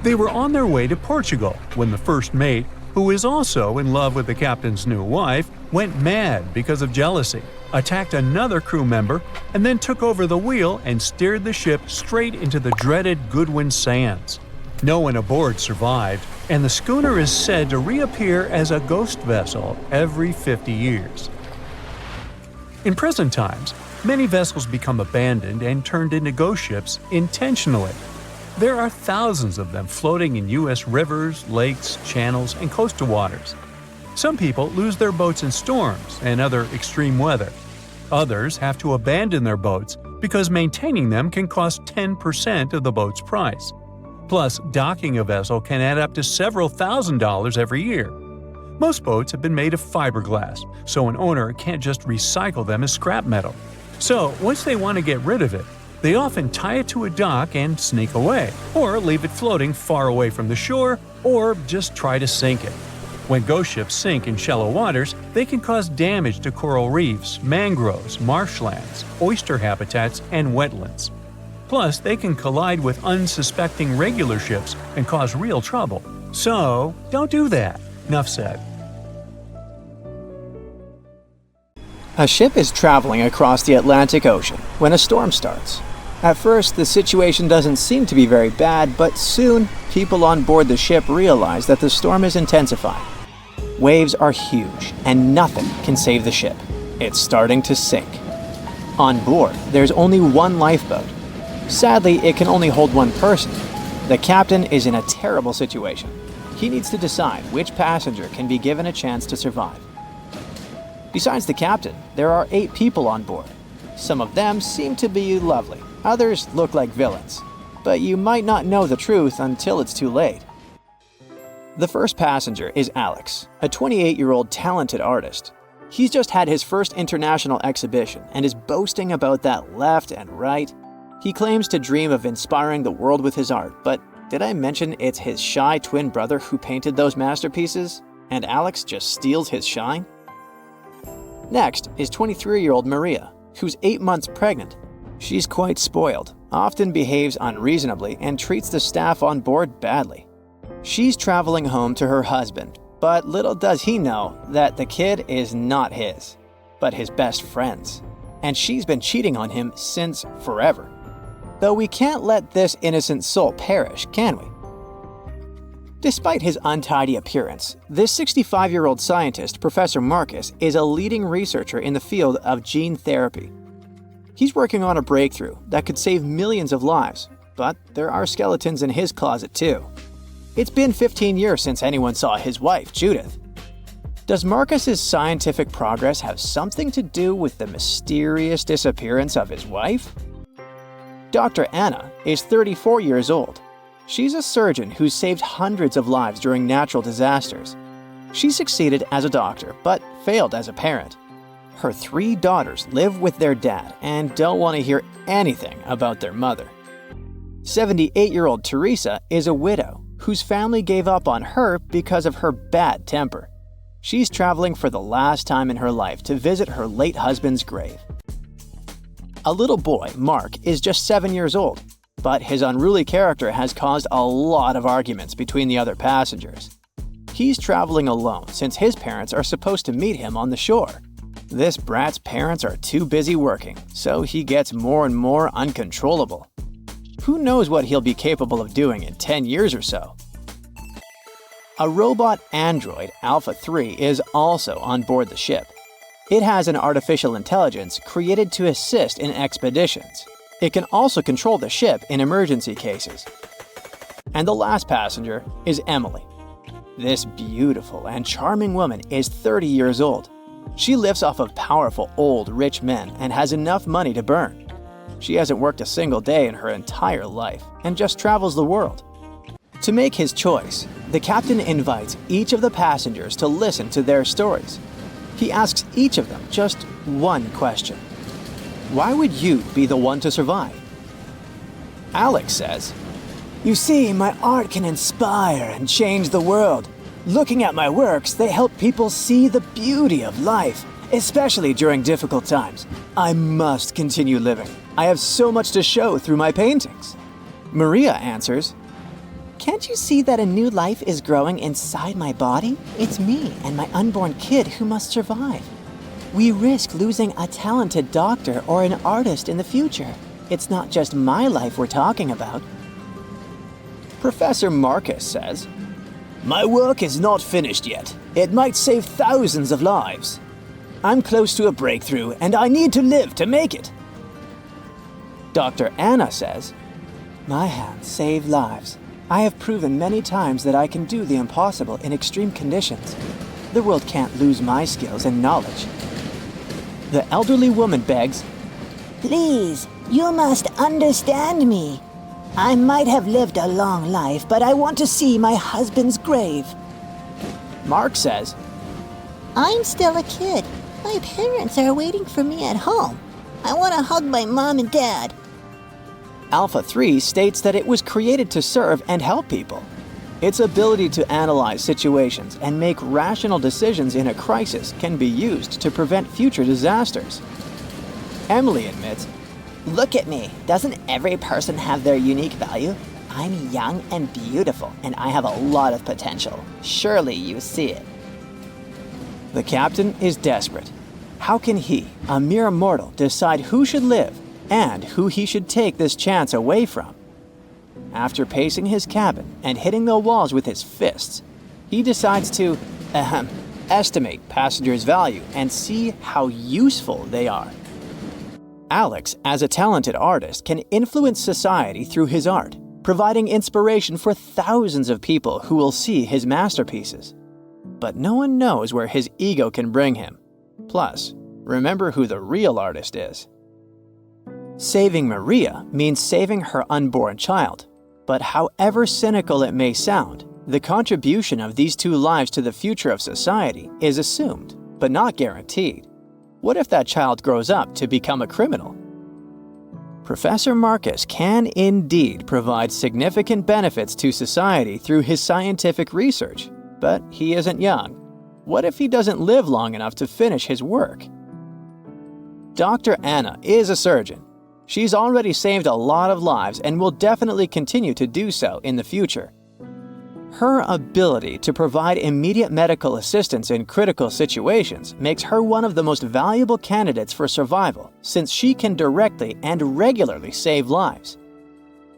They were on their way to Portugal when the first mate, who is also in love with the captain's new wife, went mad because of jealousy, attacked another crew member, and then took over the wheel and steered the ship straight into the dreaded Goodwin Sands. No one aboard survived, and the schooner is said to reappear as a ghost vessel every 50 years. In present times, many vessels become abandoned and turned into ghost ships intentionally. There are thousands of them floating in U.S. rivers, lakes, channels, and coastal waters. Some people lose their boats in storms and other extreme weather. Others have to abandon their boats because maintaining them can cost 10% of the boat's price. Plus, docking a vessel can add up to several $1,000s every year. Most boats have been made of fiberglass, so an owner can't just recycle them as scrap metal. So, once they want to get rid of it, they often tie it to a dock and sneak away, or leave it floating far away from the shore, or just try to sink it. When ghost ships sink in shallow waters, they can cause damage to coral reefs, mangroves, marshlands, oyster habitats, and wetlands. Plus, they can collide with unsuspecting regular ships and cause real trouble. So, don't do that. Enough said. A ship is traveling across the Atlantic Ocean when a storm starts. At first, the situation doesn't seem to be very bad, but soon, people on board the ship realize that the storm is intensifying. Waves are huge, and nothing can save the ship. It's starting to sink. On board, there's only one lifeboat. Sadly, it can only hold one person. The captain is in a terrible situation. He needs to decide which passenger can be given a chance to survive. Besides the captain, there are 8 people on board. Some of them seem to be lovely. Others look like villains. But you might not know the truth until it's too late. The first passenger is Alex, a 28-year-old talented artist. He's just had his first international exhibition and is boasting about that left and right. He claims to dream of inspiring the world with his art, but did I mention it's his shy twin brother who painted those masterpieces? And Alex just steals his shine? Next is 23-year-old Maria, who's 8 months pregnant. She's quite spoiled, often behaves unreasonably, and treats the staff on board badly. She's traveling home to her husband, but little does he know that the kid is not his, but his best friend's. And she's been cheating on him since forever. Though we can't let this innocent soul perish, can we? Despite his untidy appearance, this 65-year-old scientist, Professor Marcus, is a leading researcher in the field of gene therapy. He's working on a breakthrough that could save millions of lives, but there are skeletons in his closet too. It's been 15 years since anyone saw his wife, Judith. Does Marcus's scientific progress have something to do with the mysterious disappearance of his wife? Dr. Anna is 34 years old. She's a surgeon who's saved hundreds of lives during natural disasters. She succeeded as a doctor, but failed as a parent. Her 3 daughters live with their dad and don't want to hear anything about their mother. 78-year-old Teresa is a widow whose family gave up on her because of her bad temper. She's traveling for the last time in her life to visit her late husband's grave. A little boy, Mark, is just 7 years old, but his unruly character has caused a lot of arguments between the other passengers. He's traveling alone since his parents are supposed to meet him on the shore. This brat's parents are too busy working, so he gets more and more uncontrollable. Who knows what he'll be capable of doing in 10 years or so? A robot android, Alpha 3, is also on board the ship. It has an artificial intelligence created to assist in expeditions. It can also control the ship in emergency cases. And the last passenger is Emily. This beautiful and charming woman is 30 years old. She lives off of powerful, old, rich men and has enough money to burn. She hasn't worked a single day in her entire life and just travels the world. To make his choice, the captain invites each of the passengers to listen to their stories. He asks each of them just one question. Why would you be the one to survive? Alex says, "You see, my art can inspire and change the world. Looking at my works, they help people see the beauty of life, especially during difficult times. I must continue living. I have so much to show through my paintings." Maria answers, "Can't you see that a new life is growing inside my body? It's me and my unborn kid who must survive. We risk losing a talented doctor or an artist in the future. It's not just my life we're talking about." Professor Marcus says, "My work is not finished yet. It might save thousands of lives. I'm close to a breakthrough and I need to live to make it." Dr. Anna says, "My hands save lives. I have proven many times that I can do the impossible in extreme conditions. The world can't lose my skills and knowledge." The elderly woman begs, "Please, you must understand me. I might have lived a long life, but I want to see my husband's grave." Mark says, "I'm still a kid. My parents are waiting for me at home. I want to hug my mom and dad." Alpha 3 states that it was created to serve and help people. Its ability to analyze situations and make rational decisions in a crisis can be used to prevent future disasters. Emily admits, "Look at me. Doesn't every person have their unique value? I'm young and beautiful, and I have a lot of potential. Surely you see it." The captain is desperate. How can he, a mere mortal, decide who should live and who he should take this chance away from? After pacing his cabin and hitting the walls with his fists, he decides to estimate passengers' value and see how useful they are. Alex, as a talented artist, can influence society through his art, providing inspiration for thousands of people who will see his masterpieces. But no one knows where his ego can bring him. Plus, remember who the real artist is. Saving Maria means saving her unborn child. But however cynical it may sound, the contribution of these two lives to the future of society is assumed, but not guaranteed. What if that child grows up to become a criminal? Professor Marcus can indeed provide significant benefits to society through his scientific research, but he isn't young. What if he doesn't live long enough to finish his work? Dr. Anna is a surgeon. She's already saved a lot of lives and will definitely continue to do so in the future. Her ability to provide immediate medical assistance in critical situations makes her one of the most valuable candidates for survival, since she can directly and regularly save lives.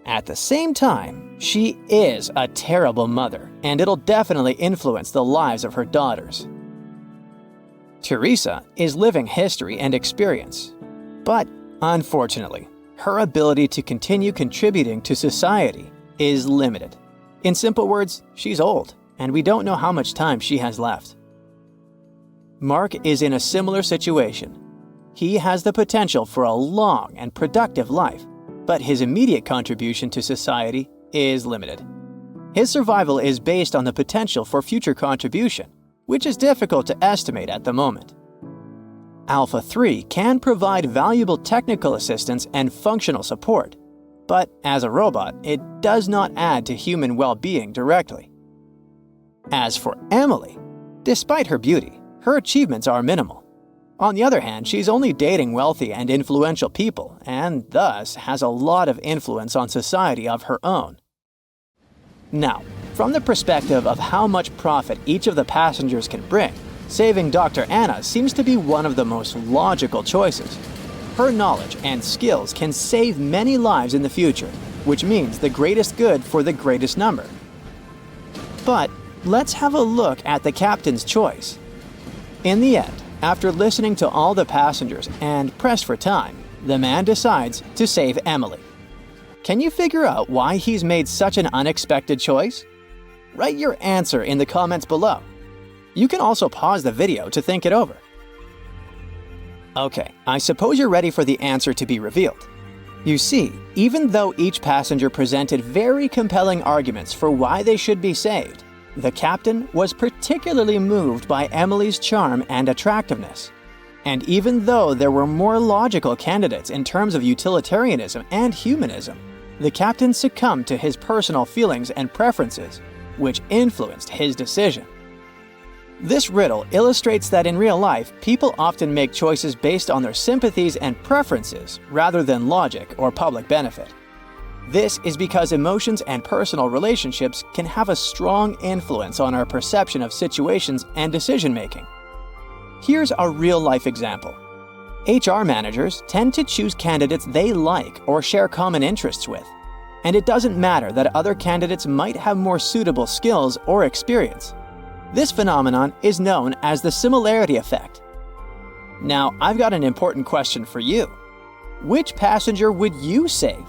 At the same time, she is a terrible mother, and it'll definitely influence the lives of her daughters. Teresa is living history and experience, but unfortunately, her ability to continue contributing to society is limited. In simple words, she's old, and we don't know how much time she has left. Mark is in a similar situation. He has the potential for a long and productive life, but his immediate contribution to society is limited. His survival is based on the potential for future contribution, which is difficult to estimate at the moment. Alpha 3 can provide valuable technical assistance and functional support, but as a robot, it does not add to human well-being directly. As for Emily, despite her beauty, her achievements are minimal. On the other hand, she's only dating wealthy and influential people, and thus has a lot of influence on society of her own. Now, from the perspective of how much profit each of the passengers can bring, saving Dr. Anna seems to be one of the most logical choices. Her knowledge and skills can save many lives in the future, which means the greatest good for the greatest number. But let's have a look at the captain's choice. In the end, after listening to all the passengers and pressed for time, the man decides to save Emily. Can you figure out why he's made such an unexpected choice? Write your answer in the comments below. You can also pause the video to think it over. Okay, I suppose you're ready for the answer to be revealed. You see, even though each passenger presented very compelling arguments for why they should be saved, the captain was particularly moved by Emily's charm and attractiveness. And even though there were more logical candidates in terms of utilitarianism and humanism, the captain succumbed to his personal feelings and preferences, which influenced his decision. This riddle illustrates that in real life, people often make choices based on their sympathies and preferences rather than logic or public benefit. This is because emotions and personal relationships can have a strong influence on our perception of situations and decision-making. Here's a real-life example. HR managers tend to choose candidates they like or share common interests with, and it doesn't matter that other candidates might have more suitable skills or experience. This phenomenon is known as the similarity effect. Now, I've got an important question for you. Which passenger would you save?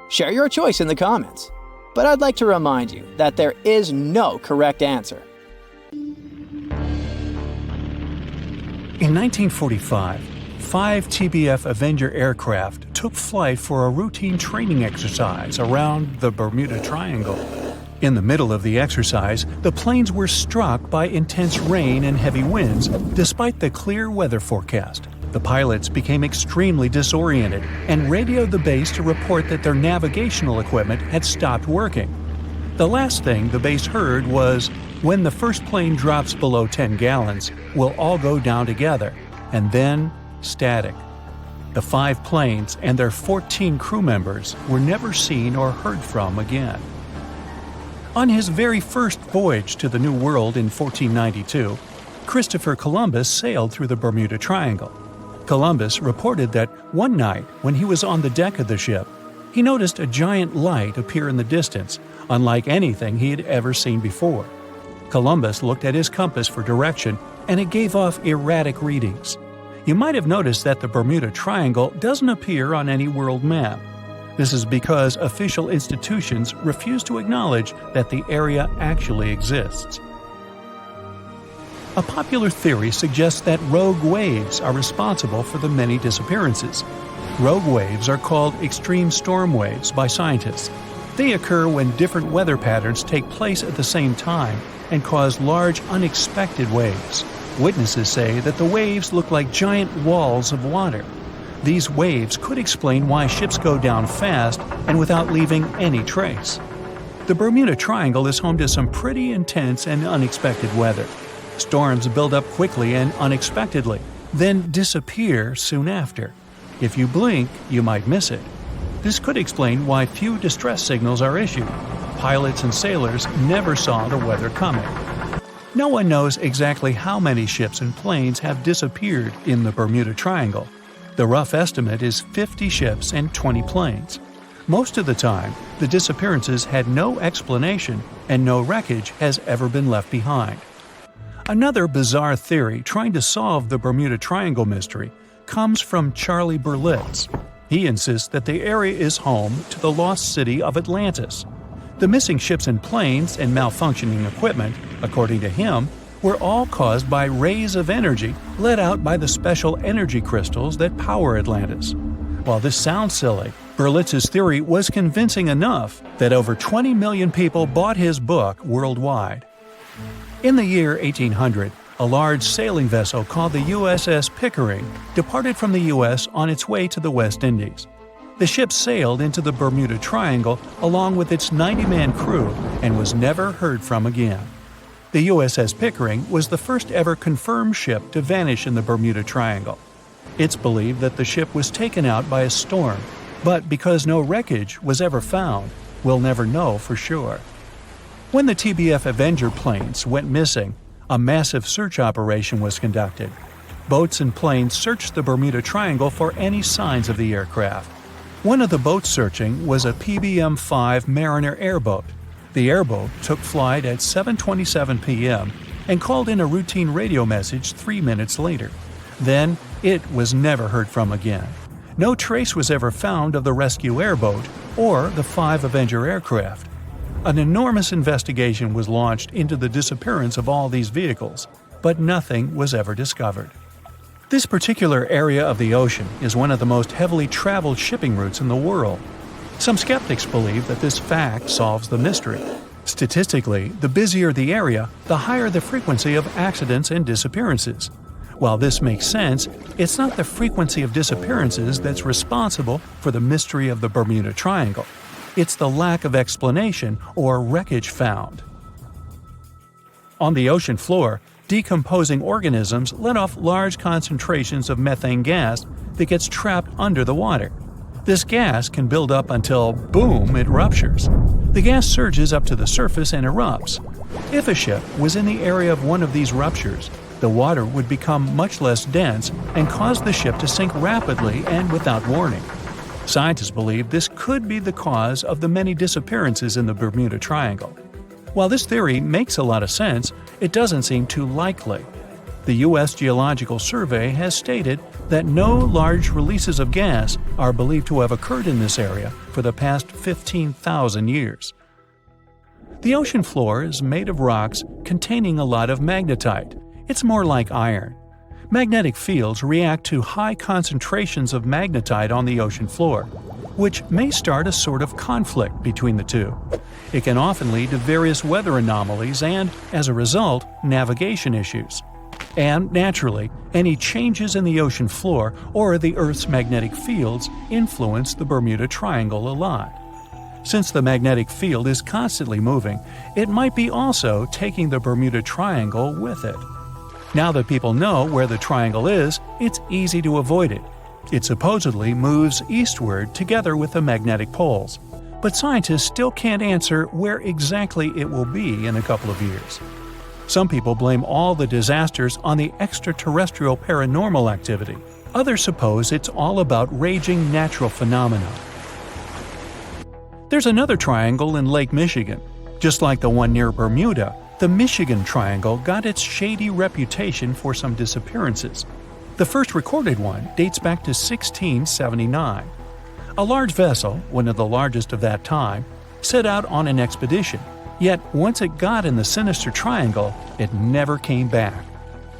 Share your choice in the comments. But I'd like to remind you that there is no correct answer. In 1945, 5 TBF Avenger aircraft took flight for a routine training exercise around the Bermuda Triangle. In the middle of the exercise, the planes were struck by intense rain and heavy winds, despite the clear weather forecast. The pilots became extremely disoriented and radioed the base to report that their navigational equipment had stopped working. The last thing the base heard was, "When the first plane drops below 10 gallons, we'll all go down together," and then static. The 5 planes and their 14 crew members were never seen or heard from again. On his very first voyage to the New World in 1492, Christopher Columbus sailed through the Bermuda Triangle. Columbus reported that one night when he was on the deck of the ship, he noticed a giant light appear in the distance, unlike anything he had ever seen before. Columbus looked at his compass for direction, and it gave off erratic readings. You might have noticed that the Bermuda Triangle doesn't appear on any world map. This is because official institutions refuse to acknowledge that the area actually exists. A popular theory suggests that rogue waves are responsible for the many disappearances. Rogue waves are called extreme storm waves by scientists. They occur when different weather patterns take place at the same time and cause large, unexpected waves. Witnesses say that the waves look like giant walls of water. These waves could explain why ships go down fast and without leaving any trace. The Bermuda Triangle is home to some pretty intense and unexpected weather. Storms build up quickly and unexpectedly, then disappear soon after. If you blink, you might miss it. This could explain why few distress signals are issued. Pilots and sailors never saw the weather coming. No one knows exactly how many ships and planes have disappeared in the Bermuda Triangle. The rough estimate is 50 ships and 20 planes. Most of the time, the disappearances had no explanation and no wreckage has ever been left behind. Another bizarre theory trying to solve the Bermuda Triangle mystery comes from Charlie Berlitz. He insists that the area is home to the lost city of Atlantis. The missing ships and planes and malfunctioning equipment, according to him, were all caused by rays of energy let out by the special energy crystals that power Atlantis. While this sounds silly, Berlitz's theory was convincing enough that over 20 million people bought his book worldwide. In the year 1800, a large sailing vessel called the USS Pickering departed from the U.S. on its way to the West Indies. The ship sailed into the Bermuda Triangle along with its 90-man crew and was never heard from again. The USS Pickering was the first ever confirmed ship to vanish in the Bermuda Triangle. It's believed that the ship was taken out by a storm, but because no wreckage was ever found, we'll never know for sure. When the TBF Avenger planes went missing, a massive search operation was conducted. Boats and planes searched the Bermuda Triangle for any signs of the aircraft. One of the boats searching was a PBM-5 Mariner airboat. The airboat took flight at 7:27 p.m. and called in a routine radio message 3 minutes later. Then, it was never heard from again. No trace was ever found of the rescue airboat or the 5 Avenger aircraft. An enormous investigation was launched into the disappearance of all these vehicles, but nothing was ever discovered. This particular area of the ocean is one of the most heavily traveled shipping routes in the world. Some skeptics believe that this fact solves the mystery. Statistically, the busier the area, the higher the frequency of accidents and disappearances. While this makes sense, it's not the frequency of disappearances that's responsible for the mystery of the Bermuda Triangle. It's the lack of explanation or wreckage found. On the ocean floor, decomposing organisms let off large concentrations of methane gas that gets trapped under the water. This gas can build up until, boom, it ruptures. The gas surges up to the surface and erupts. If a ship was in the area of one of these ruptures, the water would become much less dense and cause the ship to sink rapidly and without warning. Scientists believe this could be the cause of the many disappearances in the Bermuda Triangle. While this theory makes a lot of sense, it doesn't seem too likely. The U.S. Geological Survey has stated that no large releases of gas are believed to have occurred in this area for the past 15,000 years. The ocean floor is made of rocks containing a lot of magnetite. It's more like iron. Magnetic fields react to high concentrations of magnetite on the ocean floor, which may start a sort of conflict between the two. It can often lead to various weather anomalies and, as a result, navigation issues. And, naturally, any changes in the ocean floor or the Earth's magnetic fields influence the Bermuda Triangle a lot. Since the magnetic field is constantly moving, it might be also taking the Bermuda Triangle with it. Now that people know where the triangle is, it's easy to avoid it. It supposedly moves eastward together with the magnetic poles. But scientists still can't answer where exactly it will be in a couple of years. Some people blame all the disasters on the extraterrestrial paranormal activity. Others suppose it's all about raging natural phenomena. There's another triangle in Lake Michigan. Just like the one near Bermuda, the Michigan Triangle got its shady reputation for some disappearances. The first recorded one dates back to 1679. A large vessel, one of the largest of that time, set out on an expedition. Yet, once it got in the sinister triangle, it never came back.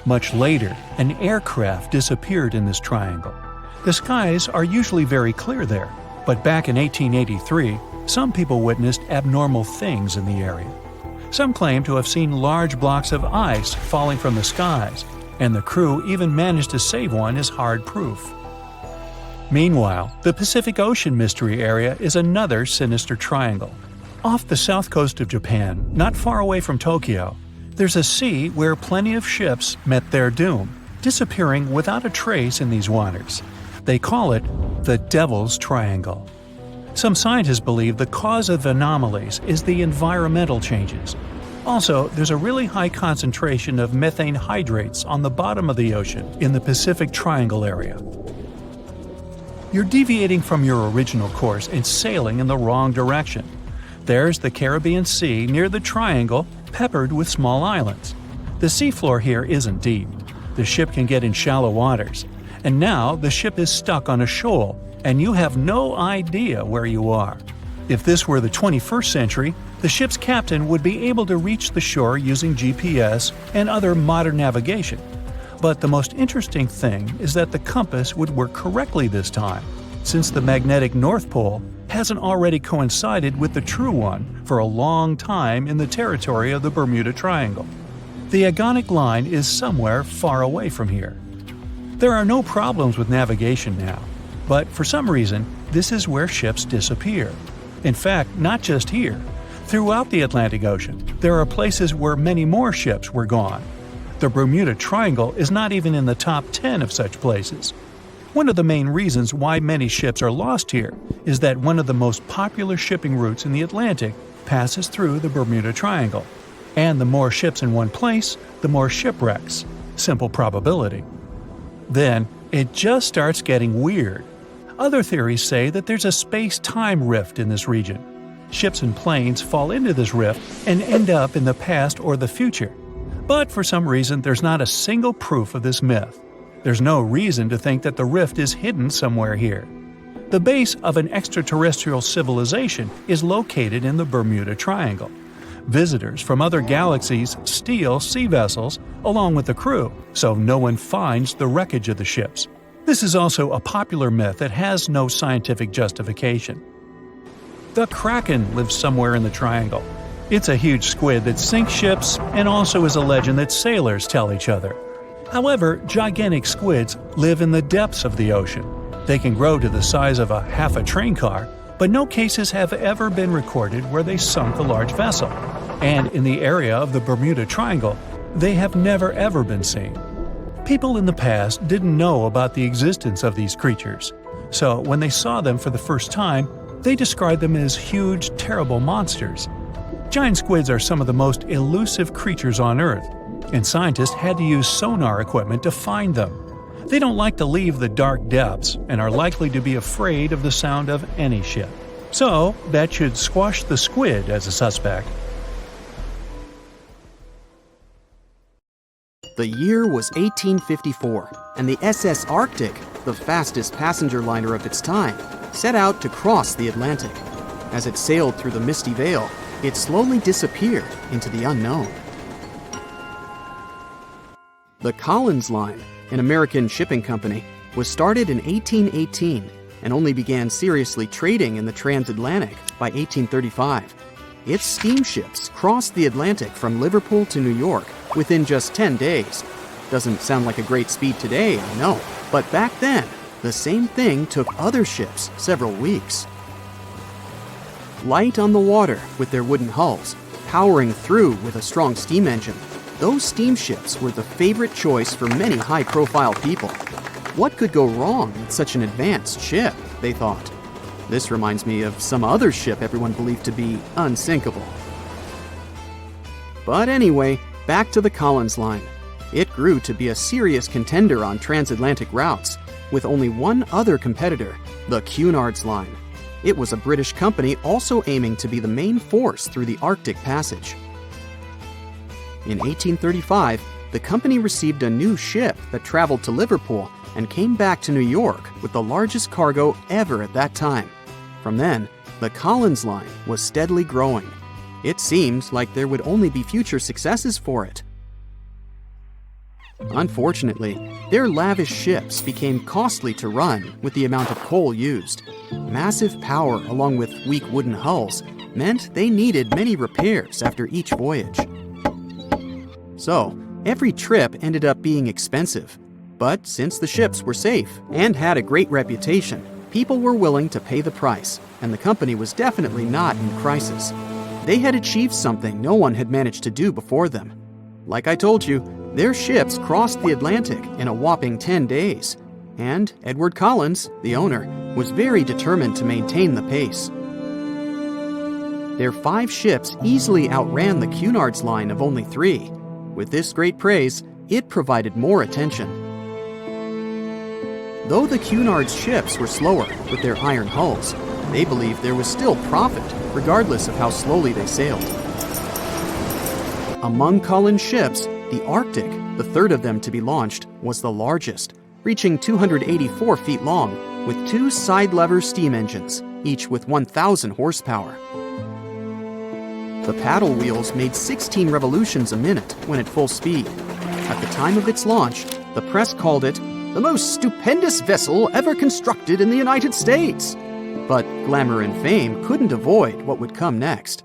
Much later, an aircraft disappeared in this triangle. The skies are usually very clear there, but back in 1883, some people witnessed abnormal things in the area. Some claim to have seen large blocks of ice falling from the skies, and the crew even managed to save one as hard proof. Meanwhile, the Pacific Ocean mystery area is another sinister triangle. Off the south coast of Japan, not far away from Tokyo, there's a sea where plenty of ships met their doom, disappearing without a trace in these waters. They call it the Devil's Triangle. Some scientists believe the cause of anomalies is the environmental changes. Also, there's a really high concentration of methane hydrates on the bottom of the ocean in the Pacific Triangle area. You're deviating from your original course and sailing in the wrong direction. There's the Caribbean Sea near the triangle, peppered with small islands. The seafloor here isn't deep. The ship can get in shallow waters. And now the ship is stuck on a shoal, and you have no idea where you are. If this were the 21st century, the ship's captain would be able to reach the shore using GPS and other modern navigation. But the most interesting thing is that the compass would work correctly this time, since the magnetic North Pole hasn't already coincided with the true one for a long time in the territory of the Bermuda Triangle. The agonic line is somewhere far away from here. There are no problems with navigation now, but for some reason, this is where ships disappear. In fact, not just here. Throughout the Atlantic Ocean, there are places where many more ships were gone. The Bermuda Triangle is not even in the top 10 of such places. One of the main reasons why many ships are lost here is that one of the most popular shipping routes in the Atlantic passes through the Bermuda Triangle. And the more ships in one place, the more shipwrecks. Simple probability. Then, it just starts getting weird. Other theories say that there's a space-time rift in this region. Ships and planes fall into this rift and end up in the past or the future. But for some reason, there's not a single proof of this myth. There's no reason to think that the rift is hidden somewhere here. The base of an extraterrestrial civilization is located in the Bermuda Triangle. Visitors from other galaxies steal sea vessels along with the crew, so no one finds the wreckage of the ships. This is also a popular myth that has no scientific justification. The Kraken lives somewhere in the triangle. It's a huge squid that sinks ships and also is a legend that sailors tell each other. However, gigantic squids live in the depths of the ocean. They can grow to the size of half a train car, but no cases have ever been recorded where they sunk a large vessel. And in the area of the Bermuda Triangle, they have never ever been seen. People in the past didn't know about the existence of these creatures, so when they saw them for the first time, they described them as huge, terrible monsters. Giant squids are some of the most elusive creatures on Earth, and scientists had to use sonar equipment to find them. They don't like to leave the dark depths and are likely to be afraid of the sound of any ship. So, that should squash the squid as a suspect. The year was 1854, and the SS Arctic, the fastest passenger liner of its time, set out to cross the Atlantic. As it sailed through the misty veil, it slowly disappeared into the unknown. The Collins Line, an American shipping company, was started in 1818 and only began seriously trading in the transatlantic by 1835. Its steamships crossed the Atlantic from Liverpool to New York within just 10 days. Doesn't sound like a great speed today, I know, but back then, the same thing took other ships several weeks. Light on the water with their wooden hulls, powering through with a strong steam engine, those steamships were the favorite choice for many high-profile people. What could go wrong with such an advanced ship, they thought. This reminds me of some other ship everyone believed to be unsinkable. But anyway, back to the Collins Line. It grew to be a serious contender on transatlantic routes, with only one other competitor, the Cunard's Line. It was a British company also aiming to be the main force through the Arctic Passage. In 1835, the company received a new ship that traveled to Liverpool and came back to New York with the largest cargo ever at that time. From then, the Collins Line was steadily growing. It seemed like there would only be future successes for it. Unfortunately, their lavish ships became costly to run with the amount of coal used. Massive power along with weak wooden hulls meant they needed many repairs after each voyage. So, every trip ended up being expensive. But since the ships were safe and had a great reputation, people were willing to pay the price, and the company was definitely not in crisis. They had achieved something no one had managed to do before them. Like I told you, their ships crossed the Atlantic in a whopping 10 days, and Edward Collins, the owner, was very determined to maintain the pace. Their 5 ships easily outran the Cunard's Line of only 3. With this great praise, it provided more attention. Though the Cunard's ships were slower with their iron hulls, they believed there was still profit, regardless of how slowly they sailed. Among Collins' ships, the Arctic, the third of them to be launched, was the largest, reaching 284 feet long, with 2 side-lever steam engines, each with 1,000 horsepower. The paddle wheels made 16 revolutions a minute when at full speed. At the time of its launch, the press called it the most stupendous vessel ever constructed in the United States. But glamour and fame couldn't avoid what would come next.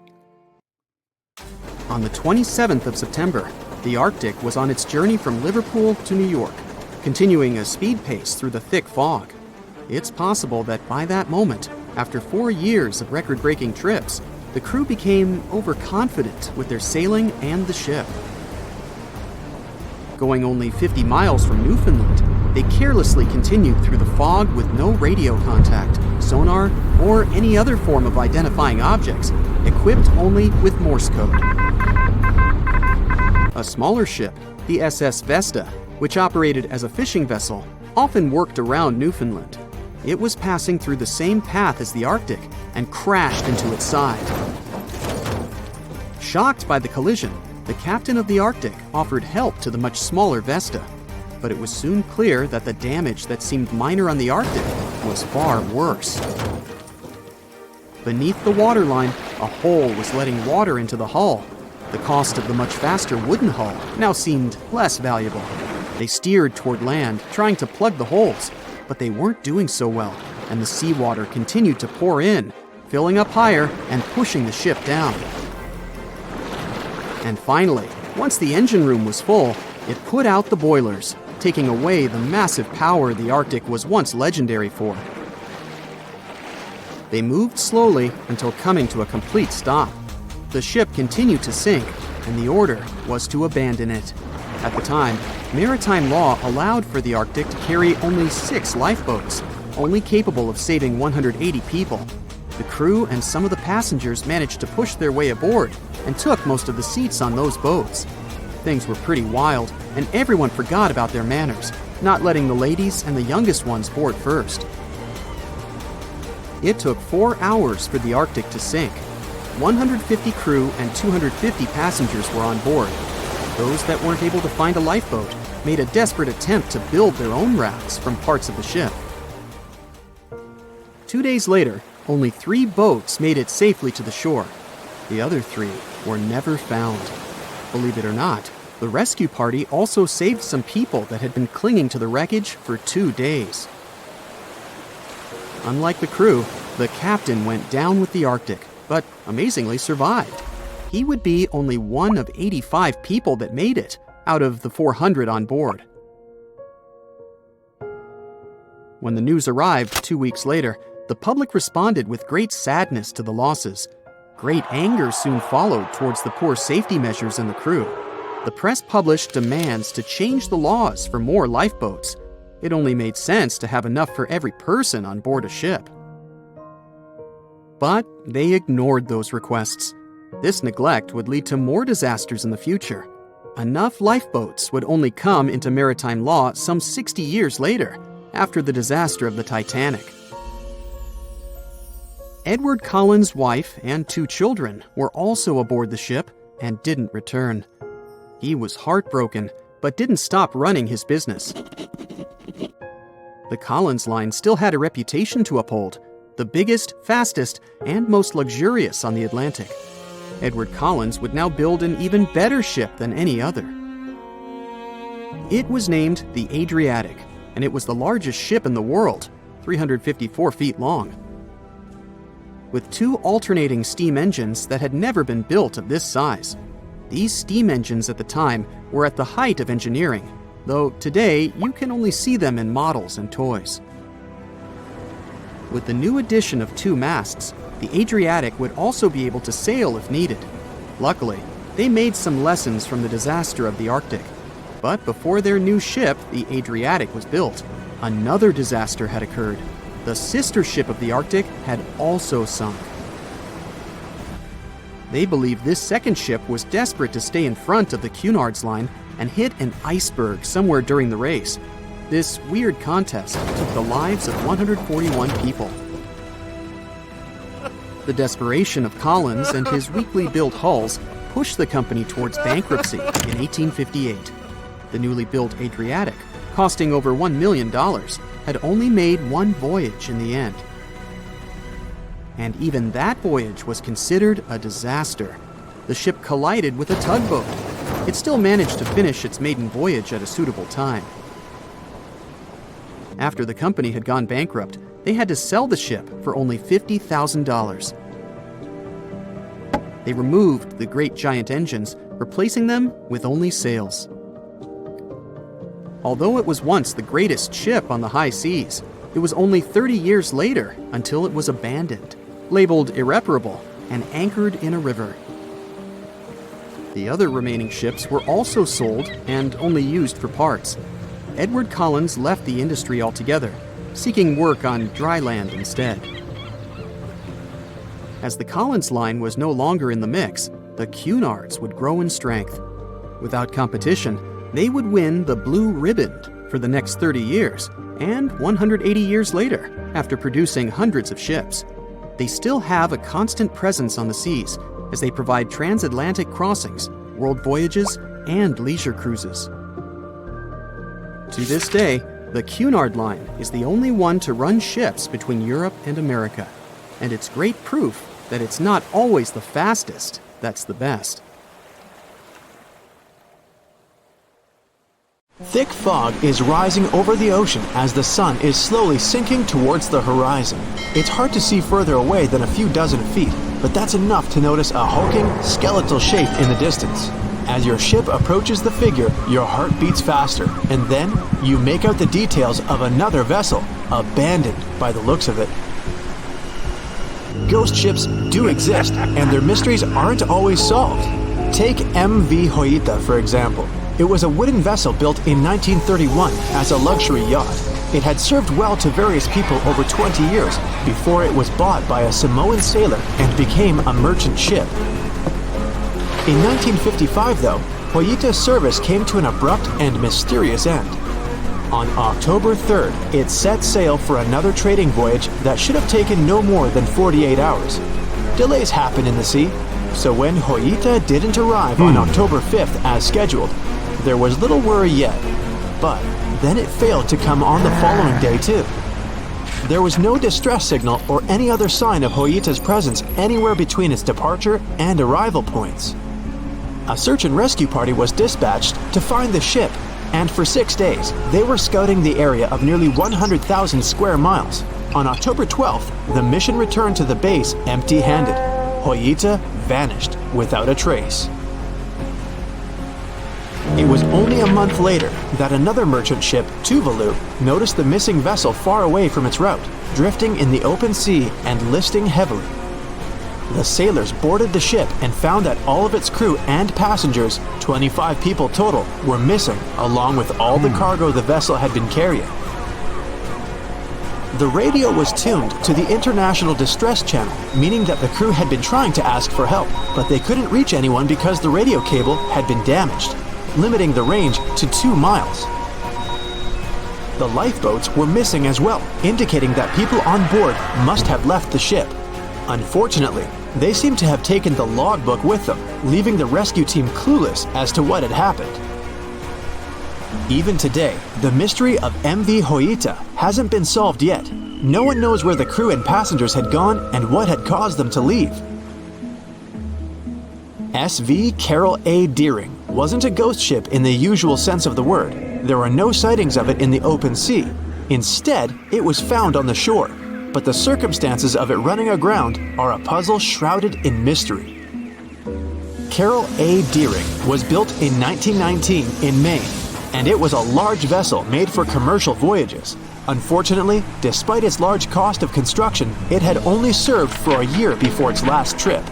On the 27th of September, the Arctic was on its journey from Liverpool to New York, continuing a speed pace through the thick fog. It's possible that by that moment, after 4 years of record-breaking trips, the crew became overconfident with their sailing and the ship. Going only 50 miles from Newfoundland, they carelessly continued through the fog with no radio contact, sonar, or any other form of identifying objects, equipped only with Morse code. A smaller ship, the SS Vesta, which operated as a fishing vessel, often worked around Newfoundland. It was passing through the same path as the Arctic and crashed into its side. Shocked by the collision, the captain of the Arctic offered help to the much smaller Vesta. but it was soon clear that the damage that seemed minor on the Arctic was far worse. Beneath the waterline, a hole was letting water into the hull. The cost of the much faster wooden hull now seemed less valuable. They steered toward land, trying to plug the holes, but they weren't doing so well, and the seawater continued to pour in, filling up higher and pushing the ship down. And finally, once the engine room was full, it put out the boilers, taking away the massive power the Arctic was once legendary for. They moved slowly until coming to a complete stop. The ship continued to sink, and the order was to abandon it. At the time, maritime law allowed for the Arctic to carry only 6 lifeboats, only capable of saving 180 people. The crew and some of the passengers managed to push their way aboard and took most of the seats on those boats. Things were pretty wild, and everyone forgot about their manners, not letting the ladies and the youngest ones board first. It took 4 hours for the Arctic to sink. 150 crew and 250 passengers were on board. Those that weren't able to find a lifeboat made a desperate attempt to build their own rafts from parts of the ship. 2 days later, only 3 boats made it safely to the shore. The other 3 were never found. Believe it or not, the rescue party also saved some people that had been clinging to the wreckage for 2 days. Unlike the crew, the captain went down with the Arctic, but amazingly survived. He would be only one of 85 people that made it, out of the 400 on board. When the news arrived 2 weeks later, the public responded with great sadness to the losses. Great anger soon followed towards the poor safety measures and the crew. The press published demands to change the laws for more lifeboats. It only made sense to have enough for every person on board a ship. But they ignored those requests. This neglect would lead to more disasters in the future. Enough lifeboats would only come into maritime law some 60 years later, after the disaster of the Titanic. Edward Collins' wife and 2 children were also aboard the ship and didn't return. He was heartbroken, but didn't stop running his business. The Collins line still had a reputation to uphold, the biggest, fastest, and most luxurious on the Atlantic. Edward Collins would now build an even better ship than any other. It was named the Adriatic, and it was the largest ship in the world, 354 feet long. With 2 alternating steam engines that had never been built of this size. These steam engines at the time were at the height of engineering, though today you can only see them in models and toys. With the new addition of 2 masts, the Adriatic would also be able to sail if needed. Luckily, they made some lessons from the disaster of the Arctic. But before their new ship, the Adriatic, was built, another disaster had occurred. The sister ship of the Arctic had also sunk. They believed this second ship was desperate to stay in front of the Cunard's line and hit an iceberg somewhere during the race. This weird contest took the lives of 141 people. The desperation of Collins and his weakly built hulls pushed the company towards bankruptcy in 1858. The newly built Adriatic, costing over $1 million, had only made 1 voyage in the end. And even that voyage was considered a disaster. The ship collided with a tugboat. It still managed to finish its maiden voyage at a suitable time. After the company had gone bankrupt, they had to sell the ship for only $50,000. They removed the great giant engines, replacing them with only sails. Although it was once the greatest ship on the high seas, it was only 30 years later until it was abandoned, labeled irreparable, and anchored in a river. The other remaining ships were also sold and only used for parts. Edward Collins left the industry altogether, seeking work on dry land instead. As the Collins line was no longer in the mix, the Cunards would grow in strength. Without competition, they would win the Blue Ribbon for the next 30 years, and 180 years later, after producing hundreds of ships. They still have a constant presence on the seas as they provide transatlantic crossings, world voyages, and leisure cruises. To this day, the Cunard Line is the only one to run ships between Europe and America, and it's great proof that it's not always the fastest that's the best. Thick fog is rising over the ocean as the sun is slowly sinking towards the horizon. It's hard to see further away than a few dozen feet, but that's enough to notice a hulking, skeletal shape in the distance. As your ship approaches the figure, your heart beats faster, and then you make out the details of another vessel, abandoned by the looks of it. Ghost ships do exist, and their mysteries aren't always solved. Take MV Hoita, for example. It was a wooden vessel built in 1931 as a luxury yacht. It had served well to various people over 20 years before it was bought by a Samoan sailor and became a merchant ship. In 1955, though, Hoita's service came to an abrupt and mysterious end. On October 3rd, it set sail for another trading voyage that should have taken no more than 48 hours. Delays happen in the sea, so when Hoita didn't arrive on October 5th as scheduled, there was little worry yet. But then it failed to come on the following day too. There was no distress signal or any other sign of Hoita's presence anywhere between its departure and arrival points. A search and rescue party was dispatched to find the ship, and for 6 days, they were scouting the area of nearly 100,000 square miles. On October 12th, the mission returned to the base empty-handed. Hoita vanished without a trace. It was only a month later that another merchant ship, Tuvalu, noticed the missing vessel far away from its route, drifting in the open sea and listing heavily. The sailors boarded the ship and found that all of its crew and passengers, 25 people total, were missing, along with all the cargo the vessel had been carrying. The radio was tuned to the International Distress Channel, meaning that the crew had been trying to ask for help, but they couldn't reach anyone because the radio cable had been damaged, limiting the range to 2 miles. The lifeboats were missing as well, indicating that people on board must have left the ship. Unfortunately, they seem to have taken the logbook with them, leaving the rescue team clueless as to what had happened. Even today, the mystery of MV Hoita hasn't been solved yet. No one knows where the crew and passengers had gone and what had caused them to leave. SV Carol A. Deering wasn't a ghost ship in the usual sense of the word. There were no sightings of it in the open sea. Instead, it was found on the shore, but the circumstances of it running aground are a puzzle shrouded in mystery. Carol A. Deering was built in 1919 in Maine, and it was a large vessel made for commercial voyages. Unfortunately, despite its large cost of construction, it had only served for a year before its last trip.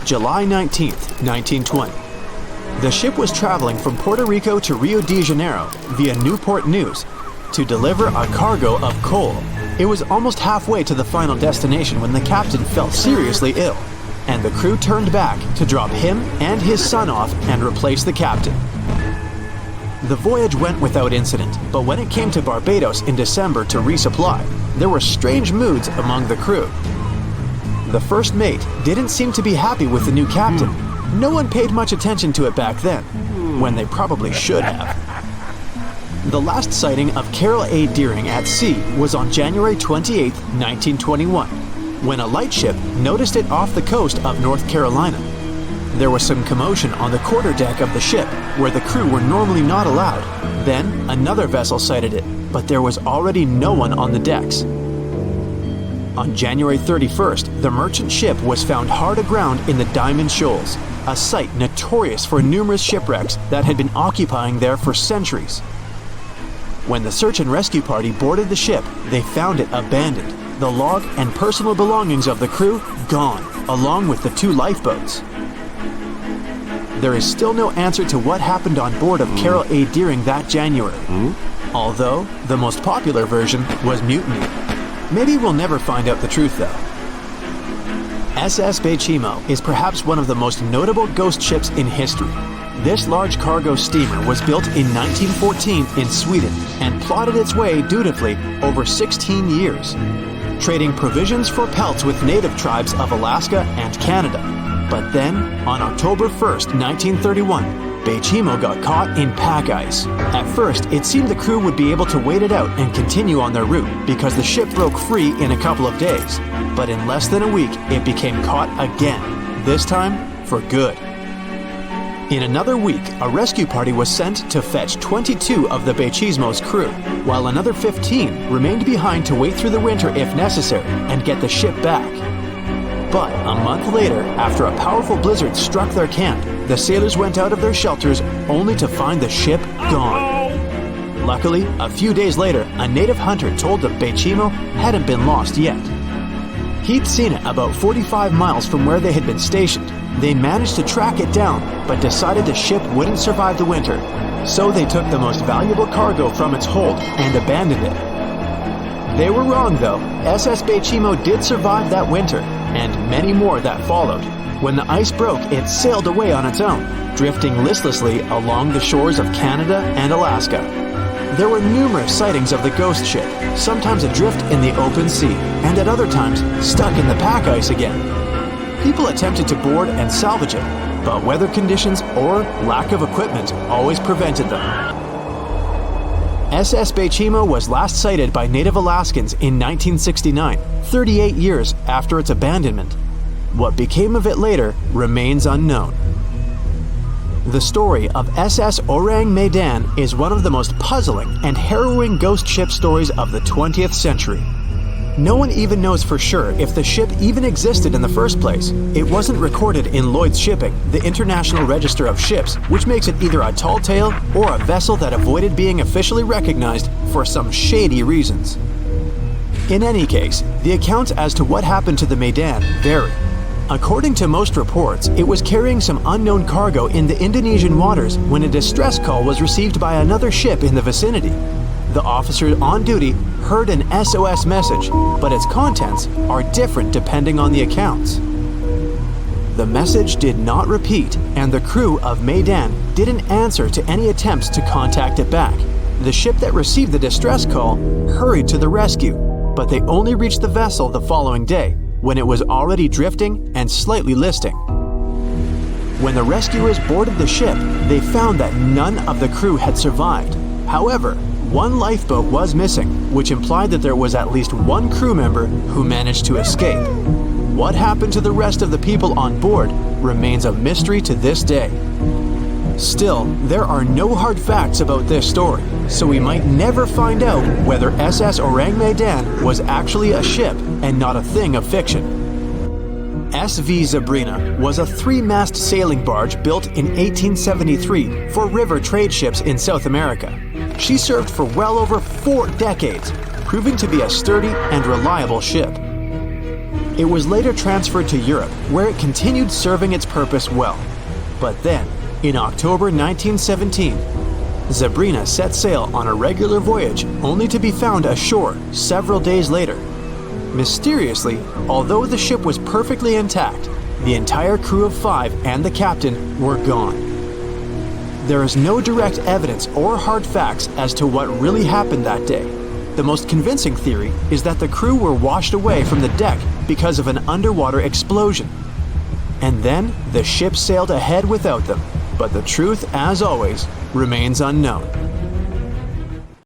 July 19, 1920. The ship was traveling from Puerto Rico to Rio de Janeiro via Newport News to deliver a cargo of coal. It was almost halfway to the final destination when the captain fell seriously ill, and the crew turned back to drop him and his son off and replace the captain. The voyage went without incident, but when it came to Barbados in December to resupply, there were strange moods among the crew. The first mate didn't seem to be happy with the new captain. No one paid much attention to it back then, when they probably should have. The last sighting of Carol A. Deering at sea was on January 28, 1921, when a lightship noticed it off the coast of North Carolina. There was some commotion on the quarterdeck of the ship, where the crew were normally not allowed. Then, another vessel sighted it, but there was already no one on the decks. On January 31st, the merchant ship was found hard aground in the Diamond Shoals, a site notorious for numerous shipwrecks that had been occupying there for centuries. When the search and rescue party boarded the ship, they found it abandoned, the log and personal belongings of the crew gone, along with the 2 lifeboats. There is still no answer to what happened on board of Carol A. Deering that January, although the most popular version was mutiny. Maybe we'll never find out the truth though. SS Baychimo is perhaps one of the most notable ghost ships in history. This large cargo steamer was built in 1914 in Sweden and plodded its way dutifully over 16 years, trading provisions for pelts with native tribes of Alaska and Canada. But then, on October 1st, 1931, Baychimo got caught in pack ice. At first, it seemed the crew would be able to wait it out and continue on their route because the ship broke free in a couple of days. But in less than a week, it became caught again, this time for good. In another week, a rescue party was sent to fetch 22 of the Baychimo's crew, while another 15 remained behind to wait through the winter if necessary and get the ship back. But a month later, after a powerful blizzard struck their camp, the sailors went out of their shelters only to find the ship gone. Luckily, a few days later, a native hunter told the Baychimo hadn't been lost yet. He'd seen it about 45 miles from where they had been stationed. They managed to track it down, but decided the ship wouldn't survive the winter. So they took the most valuable cargo from its hold and abandoned it. They were wrong though. SS Baychimo did survive that winter, and many more that followed. When the ice broke, it sailed away on its own, drifting listlessly along the shores of Canada and Alaska. There were numerous sightings of the ghost ship, sometimes adrift in the open sea, and at other times stuck in the pack ice again. People attempted to board and salvage it, but weather conditions or lack of equipment always prevented them. SS Baychimo was last sighted by native Alaskans in 1969, 38 years after its abandonment. What became of it later remains unknown. The story of SS Orang Medan is one of the most puzzling and harrowing ghost ship stories of the 20th century. No one even knows for sure if the ship even existed in the first place. It wasn't recorded in Lloyd's Shipping, the International Register of Ships, which makes it either a tall tale or a vessel that avoided being officially recognized for some shady reasons. In any case, the accounts as to what happened to the Medan vary. According to most reports, it was carrying some unknown cargo in the Indonesian waters when a distress call was received by another ship in the vicinity. The officer on duty heard an SOS message, but its contents are different depending on the accounts. The message did not repeat, and the crew of Medan didn't answer to any attempts to contact it back. The ship that received the distress call hurried to the rescue, but they only reached the vessel the following day, when it was already drifting and slightly listing. When the rescuers boarded the ship, they found that none of the crew had survived. However, one lifeboat was missing, which implied that there was at least one crew member who managed to escape. What happened to the rest of the people on board remains a mystery to this day. Still, there are no hard facts about this story, so we might never find out whether SS Orang Medan was actually a ship and not a thing of fiction. SV Zabrina was a 3-mast sailing barge built in 1873 for river trade ships in South America. She served for well over 4 decades, proving to be a sturdy and reliable ship. It was later transferred to Europe, where it continued serving its purpose well. But then, in October 1917, Zabrina set sail on a regular voyage only to be found ashore several days later. Mysteriously, although the ship was perfectly intact, the entire crew of 5 and the captain were gone. There is no direct evidence or hard facts as to what really happened that day. The most convincing theory is that the crew were washed away from the deck because of an underwater explosion. And then the ship sailed ahead without them, but the truth, as always, remains unknown.